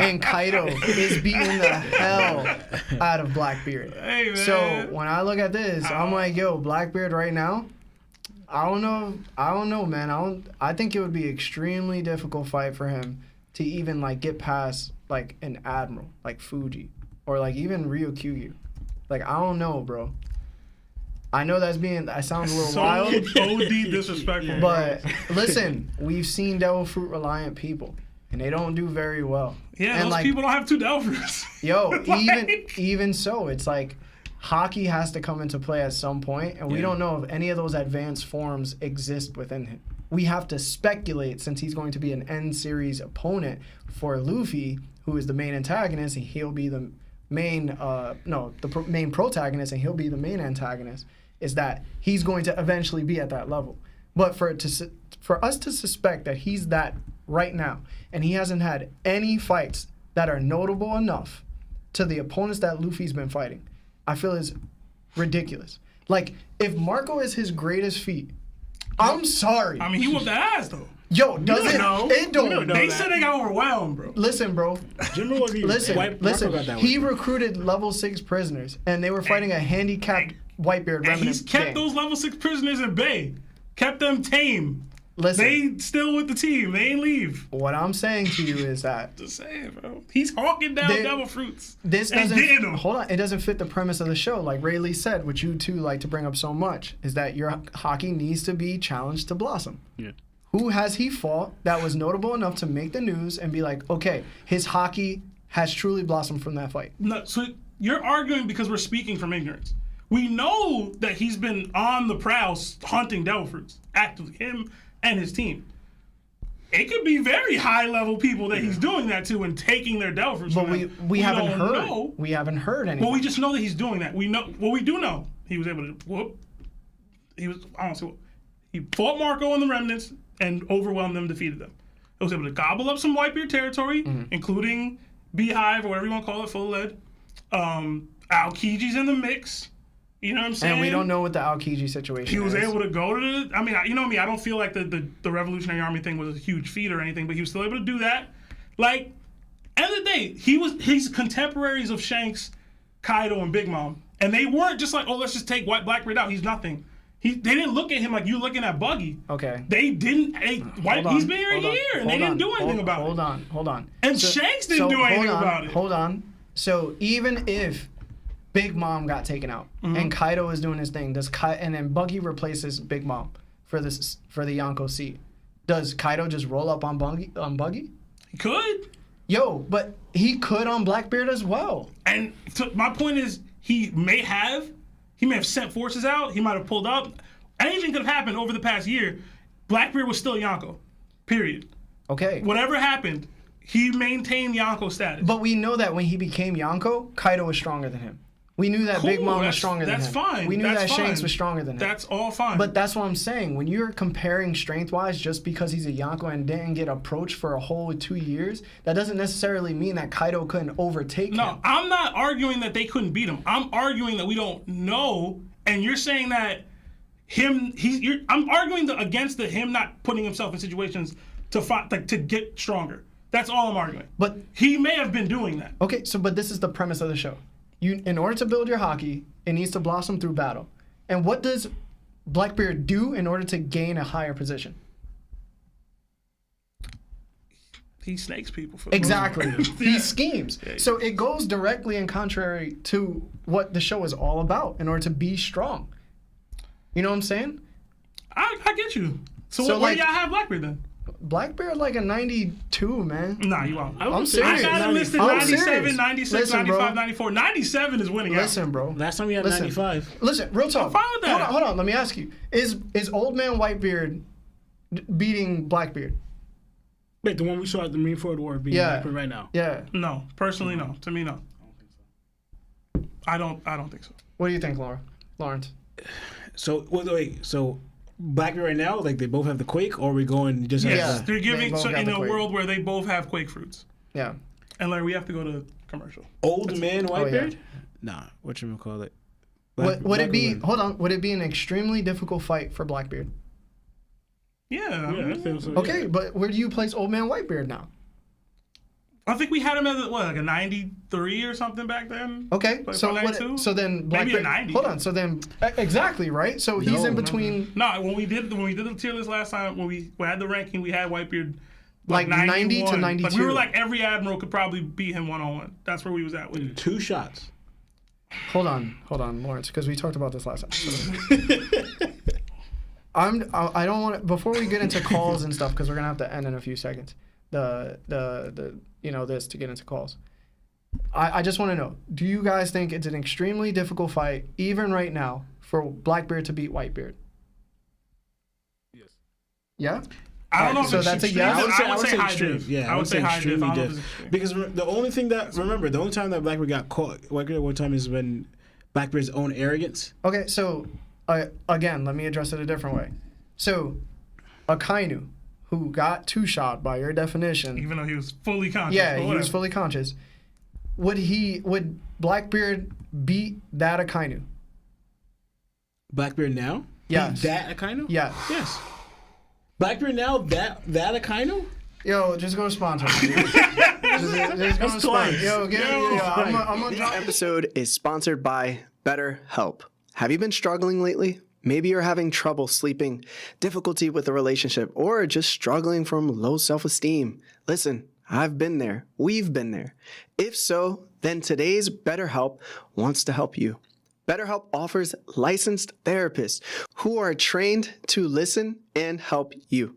And Kaido is beating the hell out of Blackbeard. Hey, man. So when I look at this, I'm like, yo, Blackbeard right now, I don't know, man. I think it would be extremely difficult fight for him to even like get past like an Admiral, like Fuji, or like even Ryukyu. Like, I don't know, bro. I know that sounds a little wild. OD disrespectful. But listen, we've seen Devil Fruit reliant people, and they don't do very well. Yeah, and those like, people don't have 2 Devil Fruits. Yo, even so, it's like Haki has to come into play at some point, and we don't know if any of those advanced forms exist within him. We have to speculate, since he's going to be an end series opponent for Luffy, who is the main antagonist, and he'll be the main main protagonist, and he'll be the main antagonist, is that he's going to eventually be at that level. But for us to suspect that he's that right now, and he hasn't had any fights that are notable enough to the opponents that Luffy's been fighting, I feel is ridiculous. Like, if Marco is his greatest feat, I'm sorry. I mean, he whooped that ass, though. Yo, does it? It don't. They said they got overwhelmed, bro. Listen, bro. Listen. He recruited level 6 prisoners, and they were fighting a handicapped Whitebeard remnant. And he's kept those level 6 prisoners at bay. Kept them tame. Listen. They still with the team. They ain't leave. What I'm saying to you is that... Just saying, bro. He's hawking down Devil Fruits. This doesn't... Hold on. It doesn't fit the premise of the show. Like Ray Lee said, which you two like to bring up so much, is that your Haki needs to be challenged to blossom. Yeah. Who has he fought that was notable enough to make the news and be like, okay, his Haki has truly blossomed from that fight? No, so you're arguing because we're speaking from ignorance. We know that he's been on the prowl hunting Devil Fruits, actively, him and his team. It could be very high-level people that he's doing that to and taking their Devil Fruits. But we haven't heard. We haven't heard anything. Well, we just know that he's doing that. We know. Well, we do know he was able to whoop. I don't see what. He fought Marco and the remnants and overwhelmed them, defeated them. He was able to gobble up some Whitebeard territory, including Beehive or whatever you want to call it, full lead. Aokiji's in the mix. You know what I'm saying? And we don't know what the Aokiji situation is. He was able to go to the... I mean, you know me, I don't feel like the Revolutionary Army thing was a huge feat or anything, but he was still able to do that. Like, end of the day, he's contemporaries of Shanks, Kaido, and Big Mom. And they weren't just like, oh, let's just take Blackbeard out. He's nothing. They didn't look at him like you looking at Buggy. Okay. They didn't... he's been here a year, and they didn't do anything about it. Hold on. And Shanks didn't do anything about it. Hold on. So even if Big Mom got taken out and Kaido is doing his thing, and then Buggy replaces Big Mom for the Yonkos seat, does Kaido just roll up on Buggy? He could. Yo, but he could on Blackbeard as well. And my point is, he may have sent forces out. He might have pulled up. Anything could have happened over the past year. Blackbeard was still Yonko. Period. Okay. Whatever happened, he maintained Yonko status. But we know that when he became Yonko, Kaido was stronger than him. We knew that Big Cool, Mom was that's- stronger than him. that's fine, We knew that's that Shanks fine. was stronger than him. That's all fine. But that's what I'm saying. When you're comparing strength-wise just because he's a Yonko and didn't get approached for a whole 2 years, that doesn't necessarily mean that Kaido couldn't overtake no, him. I'm not arguing that they couldn't beat him. I'm arguing that we don't know, and you're saying that I'm arguing against him not putting himself in situations to fight, like, to get stronger. That's all I'm arguing. But He may have been doing that. okay, but this is the premise of the show. In order to build your Haki, it needs to blossom through battle. And what does Blackbeard do in order to gain a higher position? He snakes people. For the most Exactly. part. He schemes. So it goes directly in contrary to what the show is all about in order to be strong. You know what I'm saying? I get you. So, So, where like- do y'all have Blackbeard then? Blackbeard like a 92, man. Nah, you won't. I'm I serious. got him listed I'm 97, serious. 96, Listen, bro. 95, 94. 97 is winning out. Listen, bro. Last time we had Listen. 95. Listen, real talk. I'm fine with that. Hold on. Let me ask you: Is Old Man Whitebeard beating Blackbeard? Wait, the one we saw at the Marineford War being Yeah. Blackbeard right now. Yeah. No, personally, no. To me, no. I don't think so. What do you think, Lawrence? So wait. So Blackbeard right now, like they both have the Quake, or are we going just Yes, Yeah. they're giving They both so got in the a Quake. world where they both have Quake fruits. Yeah. And Larry, we have to go to commercial. old man Oh, yeah. Whitebeard? Nah, what you call it? Would it be? Blackbeard. Hold on. Would it be an extremely difficult fight for Blackbeard? Yeah. Yeah, I think so. Okay, but where do you place Old Man Whitebeard now? I think we had him as like a 93 or something back then. Okay, Like so 92? so then Maybe a Blackbeard. 90. Hold on. So then exactly right. So he's No, in no, between No, when we did the tier list last time, when we had the ranking, we had Whitebeard like 90 to 91. 92. Like, we were like every Admiral could probably beat him 1-on-1. That's where we was at with it. 2 shots. Hold on, Lawrence, because we talked about this last time. I don't want to, before we get into calls and stuff, because we're gonna have to end in a few seconds. The this to get into calls. I just want to know, do you guys think it's an extremely difficult fight, even right now, for Blackbeard to beat Whitebeard? Yes. Yeah? I don't know. So if it's that's a extreme. yes? I would say high extreme. diff. Yeah, I would say high diff. I don't know if it's diff. extreme. Because the only thing that the only time that Blackbeard got caught Whitebeard one time is when Blackbeard's own arrogance. Okay, so again, let me address it a different way. So, Akainu, who got 2-shot by your definition, Even though he was fully conscious. yeah, but he was whatever. fully conscious. Would Blackbeard beat that Akainu? Blackbeard now? Yes. That Akainu? Yeah. Yes. Blackbeard now? That Akainu? Yo, just go sponsor. just go sponsor. Yo, I'm gonna This drop. episode is sponsored by BetterHelp. Have you been struggling lately? Maybe you're having trouble sleeping, difficulty with a relationship, or just struggling from low self-esteem. Listen, I've been there. We've been there. If so, then today's BetterHelp wants to help you. BetterHelp offers licensed therapists who are trained to listen and help you.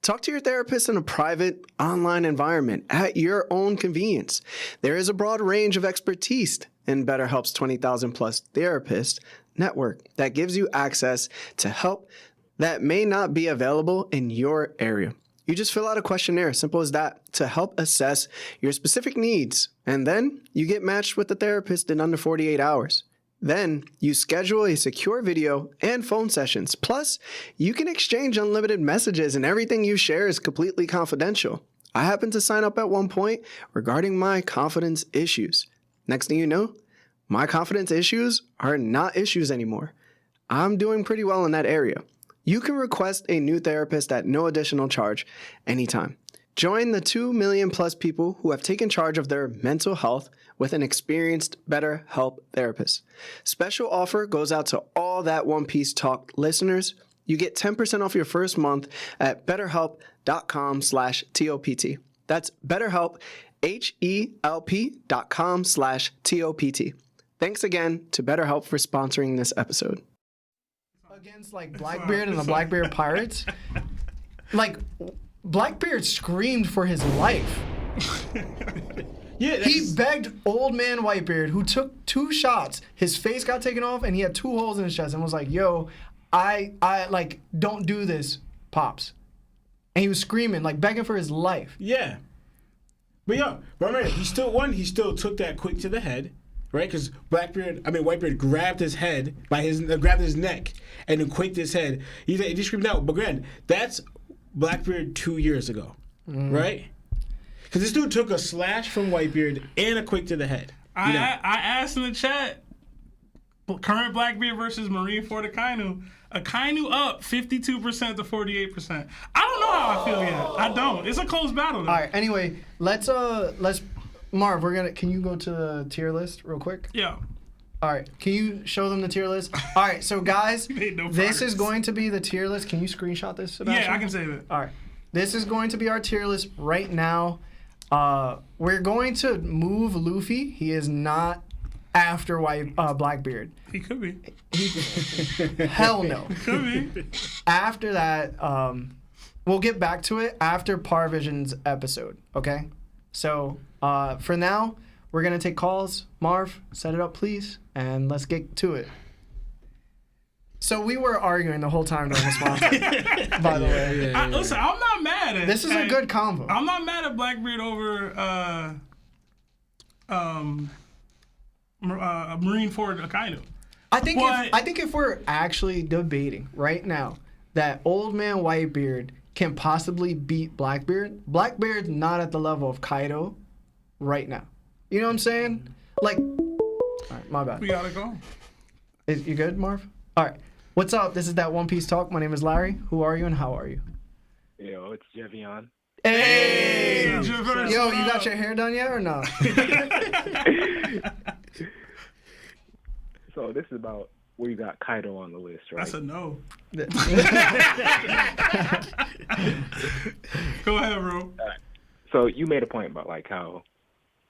Talk to your therapist in a private, online environment at your own convenience. There is a broad range of expertise in BetterHelp's 20,000 plus therapist network that gives you access to help that may not be available in your area. You just fill out a questionnaire, simple as that, to help assess your specific needs. And then you get matched with the therapist in under 48 hours. Then you schedule a secure video and phone sessions. Plus, you can exchange unlimited messages and everything you share is completely confidential. I happened to sign up at one point regarding my confidence issues. Next thing you know, my confidence issues are not issues anymore. I'm doing pretty well in that area. You can request a new therapist at no additional charge anytime. Join the 2 million plus people who have taken charge of their mental health with an experienced BetterHelp therapist. Special offer goes out to all that One Piece Talk listeners. You get 10% off your first month at betterhelp.com/TOPT. That's BetterHelp, HELP.com/TOPT. Thanks again to BetterHelp for sponsoring this episode. Against like Blackbeard and the Blackbeard Pirates, like Blackbeard screamed for his life. Yeah, He begged Old Man Whitebeard, who took 2 shots. His face got taken off, and he had 2 holes in his chest, and was like, "Yo, I like don't do this, pops." And he was screaming, like begging for his life. yeah. But remember, he still won. He still took that quick to the head, right? Because Whitebeard grabbed his head grabbed his neck, and then quaked his head. He just screamed out. But granted, that's Blackbeard 2 years ago, right? Because this dude took a slash from Whitebeard and a quake to the head. I asked in the chat, current Blackbeard versus Marineford Akainu. Akainu up 52% to 48%. I don't know how I feel yet. I don't. It's a close battle though. All right. Anyway, let's Marv, can you go to the tier list real quick? Yeah. All right. Can you show them the tier list? All right. So guys, made no this progress. is going to be the tier list. Can you screenshot this, Sebastian? Yeah, I can save it. All right. This is going to be our tier list right now. We're going to move Luffy. He is not after Blackbeard. He could be. Hell no. Could be. After that, we'll get back to it after Parvision's episode, okay? So, for now, we're going to take calls. Marv, set it up, please, and let's get to it. So we were arguing the whole time during this month, by the way. Listen, I'm not mad at This is a good combo. I'm not mad at Blackbeard over Marineford Akainu. I think if we're actually debating right now that old man Whitebeard can possibly beat Blackbeard, Blackbeard's not at the level of Kaido right now. You know what I'm saying? Like, all right, my bad. We gotta go. You good, Marv? All right. What's up? This is That One Piece Talk. My name is Larry. Who are you and how are you? Yo, it's Jevion. Hey! Jeverse, Yo, what you up? got your hair done yet or no? So this is about where you got Kaido on the list, right? That's a no. Go ahead, bro. So you made a point about like how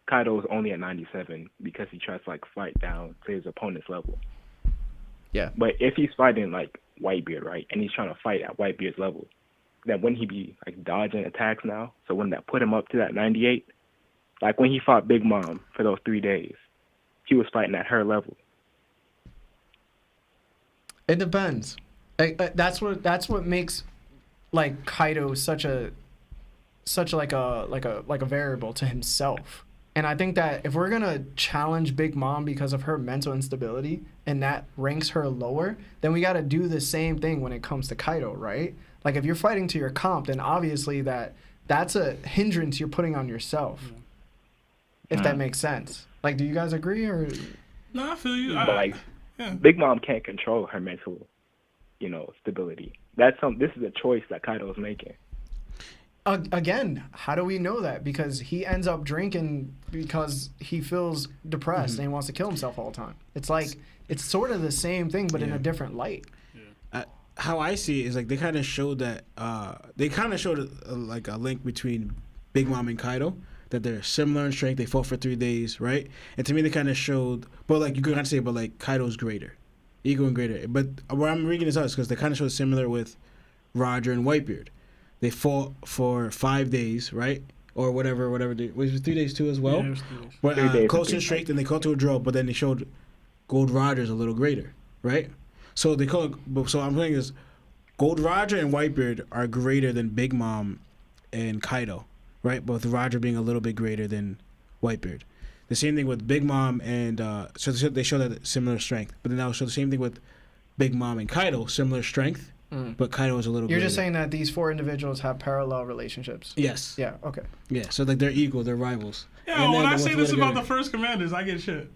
Kaido is only at 97 because he tries to like fight down to his opponent's level. Yeah. But if he's fighting like Whitebeard, right, and he's trying to fight at Whitebeard's level, then wouldn't he be like dodging attacks now? So wouldn't that put him up to that 98? Like when he fought Big Mom for those 3 days, he was fighting at her level. It depends. That's what makes like Kaido such a variable to himself. And I think that if we're gonna challenge Big Mom because of her mental instability and that ranks her lower, then we gotta do the same thing when it comes to Kaido, right? Like if you're fighting to your comp, then obviously that's a hindrance you're putting on yourself. If that makes sense. Like, do you guys agree or? No, I feel you. But like, yeah. Big Mom can't control her mental, stability. This is a choice that Kaido's making. Again, how do we know that? Because he ends up drinking because he feels depressed and he wants to kill himself all the time. It's like, it's sort of the same thing, but in a different light. How I see it is like they kind of showed that like a link between Big Mom and Kaido, that they're similar in strength. They fought for 3 days, right? And to me, they kind of showed, but like you could kind of say, but like Kaido's greater, ego and greater. But where I'm reading this out is because they kind of showed similar with Roger and Whitebeard. They fought for 5 days, right? Or whatever. Was it 3 days too as well? Yeah, it was 3 days. But 3 days close and in 3 strength, and they called to a draw. But then they showed Gold Roger's a little greater, right? So they call. So I'm saying is, Gold Roger and Whitebeard are greater than Big Mom and Kaido, right? But with Roger being a little bit greater than Whitebeard. The same thing with Big Mom and so they show that similar strength. But then they'll show the same thing with Big Mom and Kaido, similar strength. But Kaido is a little. You're greater. just saying that these 4 individuals have parallel relationships. Yes. Yeah. Okay. Yeah. So like they're equal, they're rivals. Yeah, And when then I the say ones this that are about the together. first commanders, I get shit.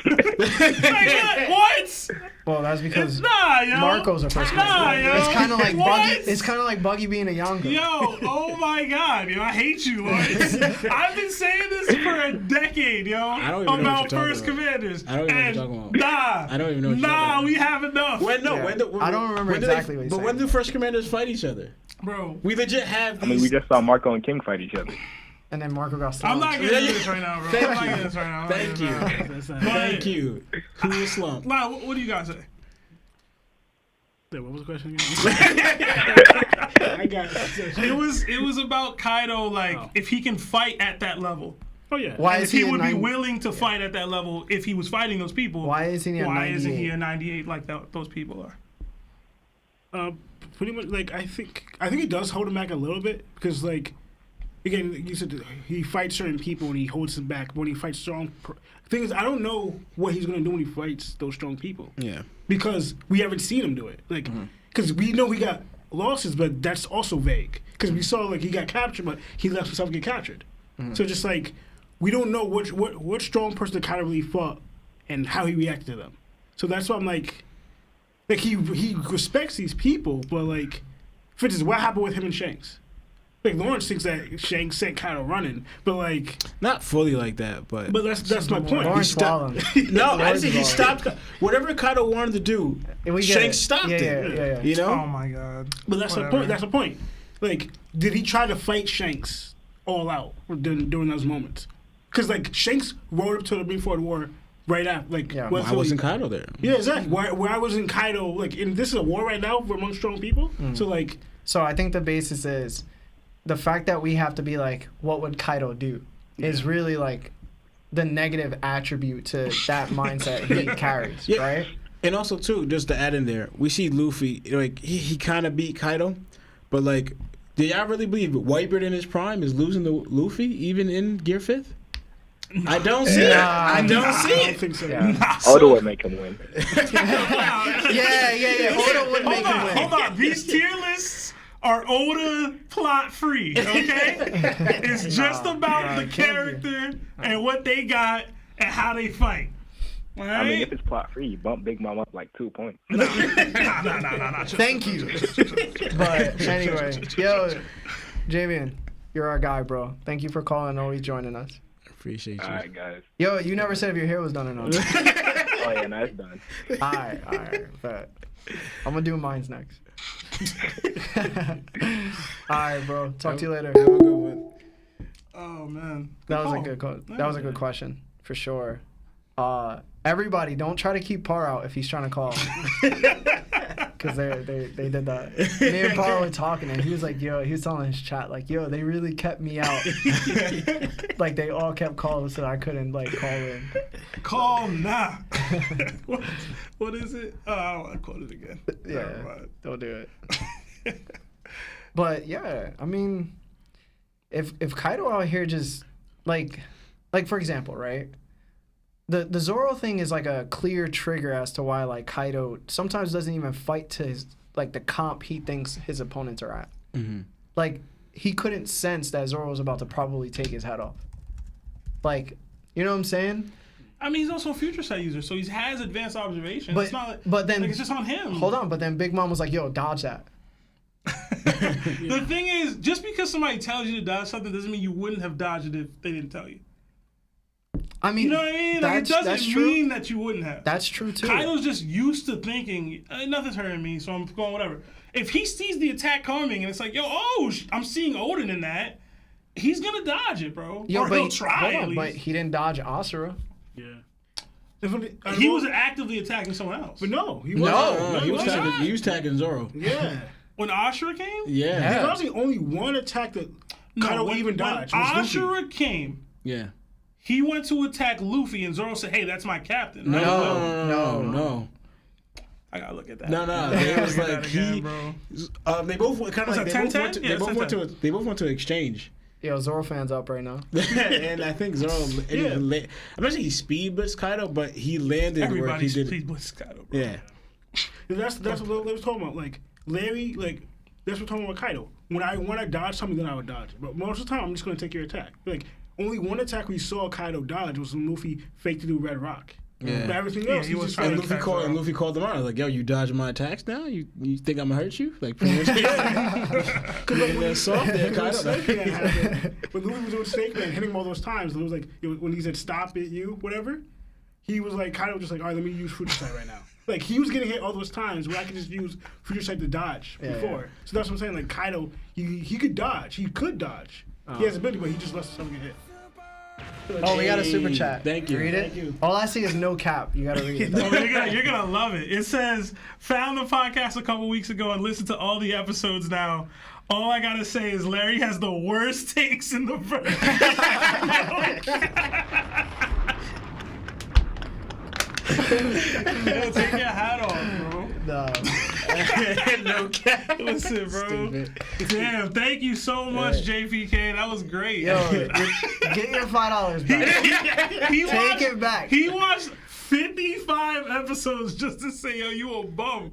Like, what? Well, that's because Nah, yo. Marco's a first Nah, commander. yo. It's kind of like What? Buggy. It's kind of like Buggy being a Yonko. Yo, oh my God, yo, I hate you, Lawrence. I've been saying this for a decade, yo, don't even know what about you're talking First about. Commanders. I don't even know what you're talking about. Nah, I don't even know what you're talking about. we have enough. When no, Yeah. when I don't remember when do they- exactly what he's But when saying. do first commanders fight each other? Bro, We legit have I these. mean, we just saw Marco and King fight each other. And then Marco got I'm not slumped. getting into this right now, bro. I'm not getting into this right now. Thank you. Thank you. Who was slump? Nah, what do you guys say? Yeah, what was the question again? I got it. It was about Kaido, like, if he can fight at that level. Oh, yeah. Why And is if he he would a be 9? willing to fight at that level if he was fighting those people. Why isn't he a Why isn't he 98? a 98 like those people are? Pretty much, like, I think it does hold him back a little bit because, like, again, you said he fights certain people and he holds them back. But when he fights strong, thing is, I don't know what he's gonna do when he fights those strong people. Yeah. Because we haven't seen him do it. Like, because we know he got losses, but that's also vague. Because we saw like he got captured, but he left himself get captured. So just like we don't know what strong person kind of really fought and how he reacted to them. So that's why I'm like he respects these people, but like, for instance, what happened with him and Shanks? Like Lawrence thinks that Shanks sent Kaido running, but like not fully like that, but that's my point. Lawrence He stopped. no, I said he stopped whatever Kaido wanted to do. Shanks stopped it. Yeah. You know? Oh my god. But that's the point. That's the point. Like, did he try to fight Shanks all out during those moments? Because like Shanks rode up to the Marineford War right after. Like, why wasn't Kaido there? Yeah, exactly. Why wasn't Kaido like? And this is a war right now among strong people. So like, So I think the basis is the fact that we have to be like, what would Kaido do? Is really like the negative attribute to that mindset he carries, right? And also too, just to add in there, we see Luffy like he kind of beat Kaido, but like, do y'all really believe Whitebeard in his prime is losing to Luffy even in Gear 5th? I don't see it. I don't see I don't it. think so. Yeah. Oda would make him win. Yeah. Oda would make him win. Hold on. These tier lists are Oda plot free, okay? It's just about the character and what they got and how they fight. All right? I mean, if it's plot free, you bump Big Mom up like 2 points. Nah. Thank you. But anyway, yo, Javian, you're our guy, bro. Thank you for calling and always joining us. Appreciate you. All right, guys. Yo, you never said if your hair was done or not. Oh yeah, no, it's done. All right. But I'm gonna do mine's next. All right, bro. Talk to you later. Have a good one. Oh man. That was a good that was a good question for sure. Everybody, don't try to keep Par out if he's trying to call. Because they did that. Me and Par were talking, and he was like, yo, he was telling his chat, like, yo, they really kept me out. Like, they all kept calling, so I couldn't, like, call in. Call now. What is it? Oh, I don't want to quote it again. Yeah, Never mind. don't do it. But, yeah, I mean, if Kaido out here just, like for example, right? The Zoro thing is like a clear trigger as to why like Kaido sometimes doesn't even fight to his like the comp he thinks his opponents are at. Like he couldn't sense that Zoro was about to probably take his head off. Like, you know what I'm saying? I mean, he's also a future sight user, so he has advanced observation. But It's not but then like it's just on him. Hold on, but then Big Mom was like, "Yo, dodge that." The thing is, just because somebody tells you to dodge something doesn't mean you wouldn't have dodged it if they didn't tell you. I mean, You know what I mean? Like, it doesn't mean that you wouldn't have. That's true too. Kaido's just used to thinking, nothing's hurting me, so I'm going whatever. If he sees the attack coming and it's like, yo, I'm seeing Odin in that, he's going to dodge it, bro. Yo, or but he'll try at least. But he didn't dodge Asura. Yeah. He was actively attacking someone else. But no, he No, wasn't. he No, was tagging. He was tagging Zoro. Yeah. When Ashura came? Yeah. There's honestly only one attack that Kaido when, even when dodged. It was Luffy. Ashura came, Yeah. he went to attack Luffy, and Zoro said, hey, that's my captain. Right? No. I gotta look at that. No. It was Look at like that again, bro. they both kind of Was like that 10-10? Yeah, they both went to exchange. Yo, Zoro fans up right now. And I think Zoro, I'm not saying he speed blitzed Kaido, but he landed where he Everybody's did. please blitz Kaido, bro. Yeah. That's what they was talking about. Like Larry, like that's what we're talking about Kaido. When I dodge something, then I would dodge it. But most of the time, I'm just gonna take your attack. Like only one attack we saw Kaido dodge was when Luffy faked to do Red Rock. Yeah. But everything else, he he was just trying And like, to Luffy called them out. I was like, yo, you dodging my attacks now? You think I'm gonna hurt you? Like, pretty much. Because like, when soft there, Kaido. Snake Man happened, when Luffy was doing Snake Man, hitting him all those times, it was like when he said "stop it, you," whatever. He was like, Kaido was just like, all right, let me use Future Sight right now. Like he was getting hit all those times where I could just use Future Sight to dodge before. Yeah. So that's what I'm saying. Like Kaido, he could dodge. He could dodge. He has ability, but he just lets himself get hit. Oh, we got a super chat. Thank you. Read it. Thank you. All I see is no cap. You gotta read it. Oh, you're gonna love it. It says, found the podcast a couple weeks ago and listened to all the episodes now. All I gotta say is Larry has the worst takes in the verse. Yo, take your hat off, bro. No. No cap. Listen, bro. Stupid. Damn, thank you so much, JPK. That was great. Yo, get your $5 back. Take it back. He watched 55 episodes just to say, yo, you a bum.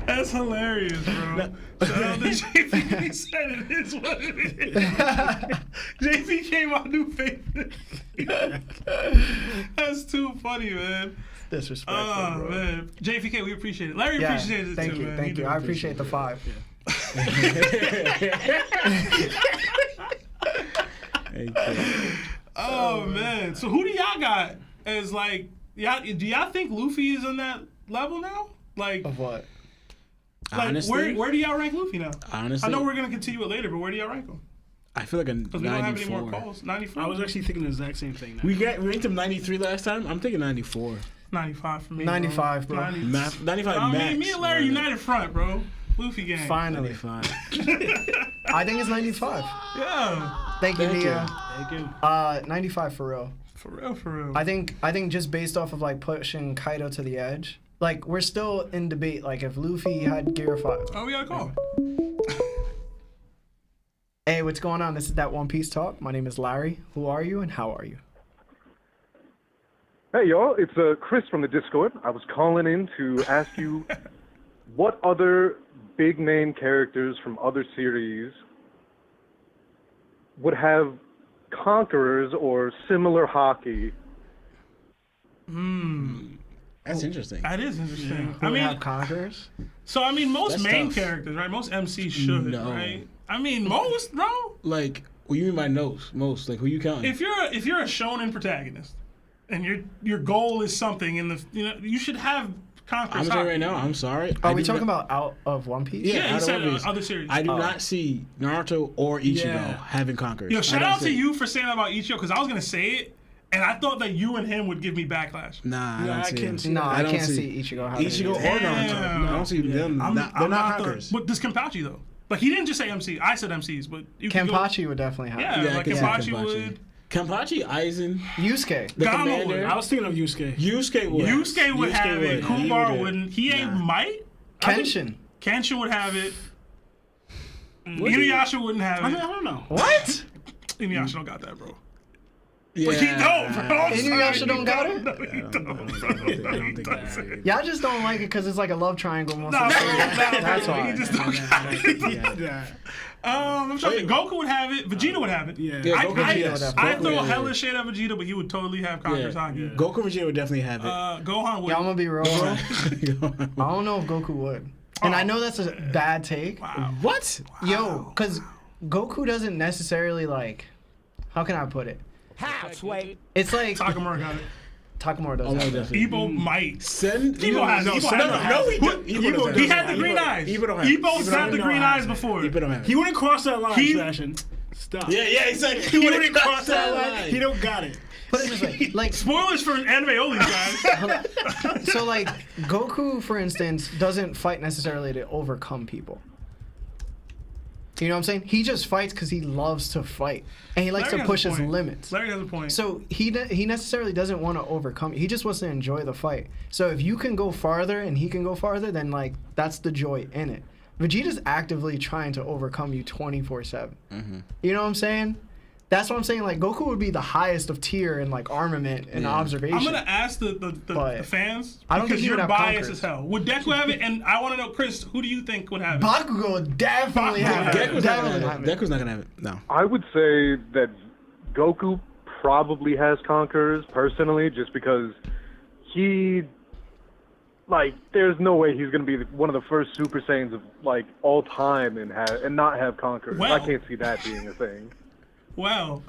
That's hilarious, bro. Shout out to JPK said it is what it is. JPK, my new favorite. That's too funny, man. Disrespectful, Oh, bro. man. JPK, we appreciate it. Larry appreciates it thank too, you, man. thank He you. do I appreciate the 5. Oh, man. So who do y'all got as, like, do y'all think Luffy is on that level now? Like, Of what? Honestly, where do y'all rank Luffy now? honestly, I know we're going to continue it later, but where do y'all rank him? I feel like a Because we don't have any 94. more calls. 94? I was actually thinking the exact same thing. Now. We ranked him 93 last time. I'm thinking 94. 95 for me. 95, bro. 90. 95 I max. mean, me and Larry united front, bro. Luffy gang. Finally. 95. I think it's 95. Yeah. Thank you, Thank you. Nia. Thank you. 95 for real. For real, for real. I think just based off of like pushing Kaido to the edge, like we're still in debate. Like if Luffy had Gear 5. Oh, we got a call. Hey, what's going on? This is That One Piece Talk. My name is Larry. Who are you and how are you? Hey y'all, it's Chris from the Discord. I was calling in to ask you what other big name characters from other series would have conquerors or similar Haki. That's interesting. That is interesting. Who I would mean, have conquerors? so I mean, most That's main tough. characters, right? Most MCs should, No. right? I mean, most, bro. Like, what you mean by most? Like, who you counting? If you're a shonen protagonist, and your goal is something in the, you should have conquerors. I'm saying Haki. right now, I'm sorry. Are I we do talking not- about out of One Piece? Yeah, Yeah, he out of said One Piece. other series. I do not see Naruto or Ichigo Yeah. having conquerors. Yo, I shout don't out to see it. you for saying that about Ichigo, because I was gonna say it, and I thought that you and him would give me backlash. Nah, I Yeah, don't I see can't it. see No, I don't can't see Ichigo having Ichigo it. or Damn. Naruto. I don't see them. They're not conquerors. But does Kenpachi though? Like he didn't just say MC. I said MCs, but you can go. Kenpachi would definitely have Yeah, it. I like can see Kenpachi would. Kenpachi, Aizen, Yusuke. the Gama commander. would. I was thinking of Yusuke. Yusuke would. Yusuke would have it. He Kumar would. wouldn't. He ain't Nah. might. I think Kenshin. Kenshin would have it. Would he? Inuyasha wouldn't have I it. don't know. What? Inuyasha don't got that, bro. Yeah. He don't, bro. I'm Inuyasha sorry, don't he got it? No, he don't, bro. I don't think that's it. Y'all just don't like it because it's like a love triangle most Nah, of bro, the time. That's bro, why. he just don't got it. Yeah. I'm trying to think. Goku would have it. Vegeta would have it. Yeah. Yeah, I, Goku, I, yes. I Goku, throw yeah. hella shade at Vegeta, but he would totally have Conqueror's Haki. Goku Vegeta would definitely have it. Gohan would. Yeah, I'm gonna be real. Bro. I don't know if Goku would. And I know that's a bad take. Wow. What? Yo, because Goku doesn't necessarily like. How can I put it? It's like Takamura got it. Takamura does Oh, have it. definitely. Ebo might. Send. Ebo has it. no, Ebo Sen- has no, it. No, he Who- don't. Ebo He doesn't had the have green it. eyes. Ebo don't have it. Ebo's Ebo got don't the have green it. eyes before. Ebo don't have it. He wouldn't cross that line, He- Sebastian. Stop. Yeah, exactly. He wouldn't cross that line. He don't got it. Put it this way, like Spoilers for anime only, guys. so, like Goku, for instance, doesn't fight necessarily to overcome people. You know what I'm saying? He just fights because he loves to fight, and he likes Larry to has push a his point. limits. Larry has a point. So he necessarily doesn't want to overcome you. He just wants to enjoy the fight. So if you can go farther and he can go farther, then like that's the joy in it. Vegeta's actively trying to overcome you 24/7. You know what I'm saying? That's what I'm saying. Like Goku would be the highest of tier in like armament and observation. I'm gonna ask the But fans I don't because think he would you're have biased conquerors. as hell. Would Deku have it? And I want to know, Chris, who do you think would have it? Bakugo would definitely have it. Deku's not gonna Definitely have have it. it. Deku's not gonna have it. No. I would say that Goku probably has conquerors personally, just because he, like, there's no way he's gonna be one of the first Super Saiyans of like all time and not have conquerors. Well. I can't see that being a thing. Well,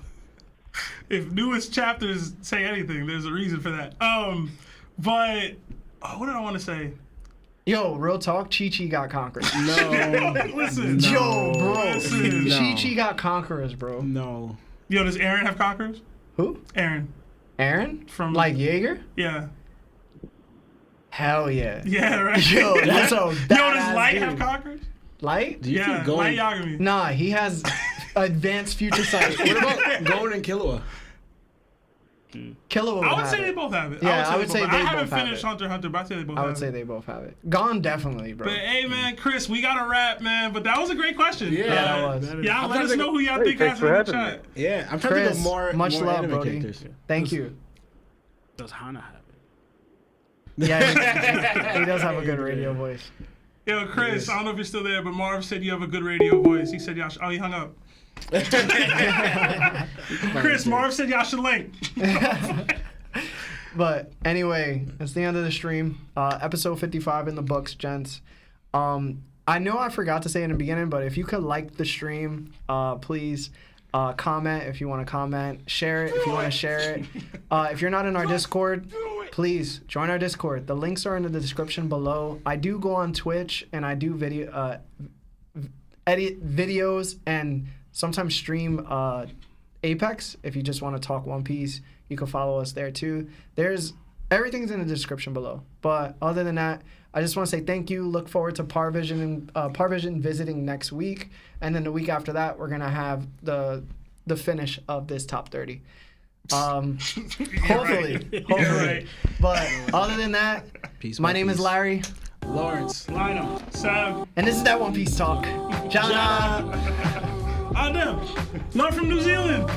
if newest chapters say anything, there's a reason for that. But what did I want to say? Yo, real talk, Chi-Chi got conquerors. No. Listen, Yo, bro. Listen. No. Chi-Chi got conquerors, bro. No. Yo, does Aaron have conquerors? Who? Aaron Aaron? from Like Jaeger? yeah, Hell yeah. yeah, right. Yo, that's a Yo, does badass Light dude. have conquerors? Light? Do you Yeah, think Light going? Yagami. Nah, he has advanced future sight. What about going and Killua? Killer would I would have say they it. both have it. Yeah, I would say both they have it. I haven't both have finished it. Hunter x Hunter, but I say they both I have would say it. they both have it. Gone definitely, bro. But hey, man, Chris, we got a wrap, man. But that was a great question. Yeah, that was. Y'all let trying us to know who y'all Hey, think thanks has in for the having chat. Yeah, I'm trying to Chris, think of more much more love, anime Brody. characters. Thank you. Does Hana have it? Yeah, he does have a good radio voice. Yo, Chris, I don't know if you're still there, but Marv said you have a good radio voice. He said y'all should, he hung up. Chris, Marv said y'all should link. But anyway, it's the end of the stream. Episode 55 in the books, gents. I know I forgot to say in the beginning, but if you could like the stream, please comment if you want to comment. Share it if you want to share it. If you're not in our Discord, please join our Discord. The links are in the description below. I do go on Twitch and I do edit videos and sometimes stream Apex. If you just want to talk One Piece, you can follow us there too. Everything's in the description below. But other than that, I just want to say thank you. Look forward to Parvision visiting next week, and then the week after that, we're gonna have the finish of this top 30. Hopefully. Right. But other than that, my name is Larry, Lawrence. Lionel, Sam, and this is that One Piece talk. Jana. Adam, not from New Zealand.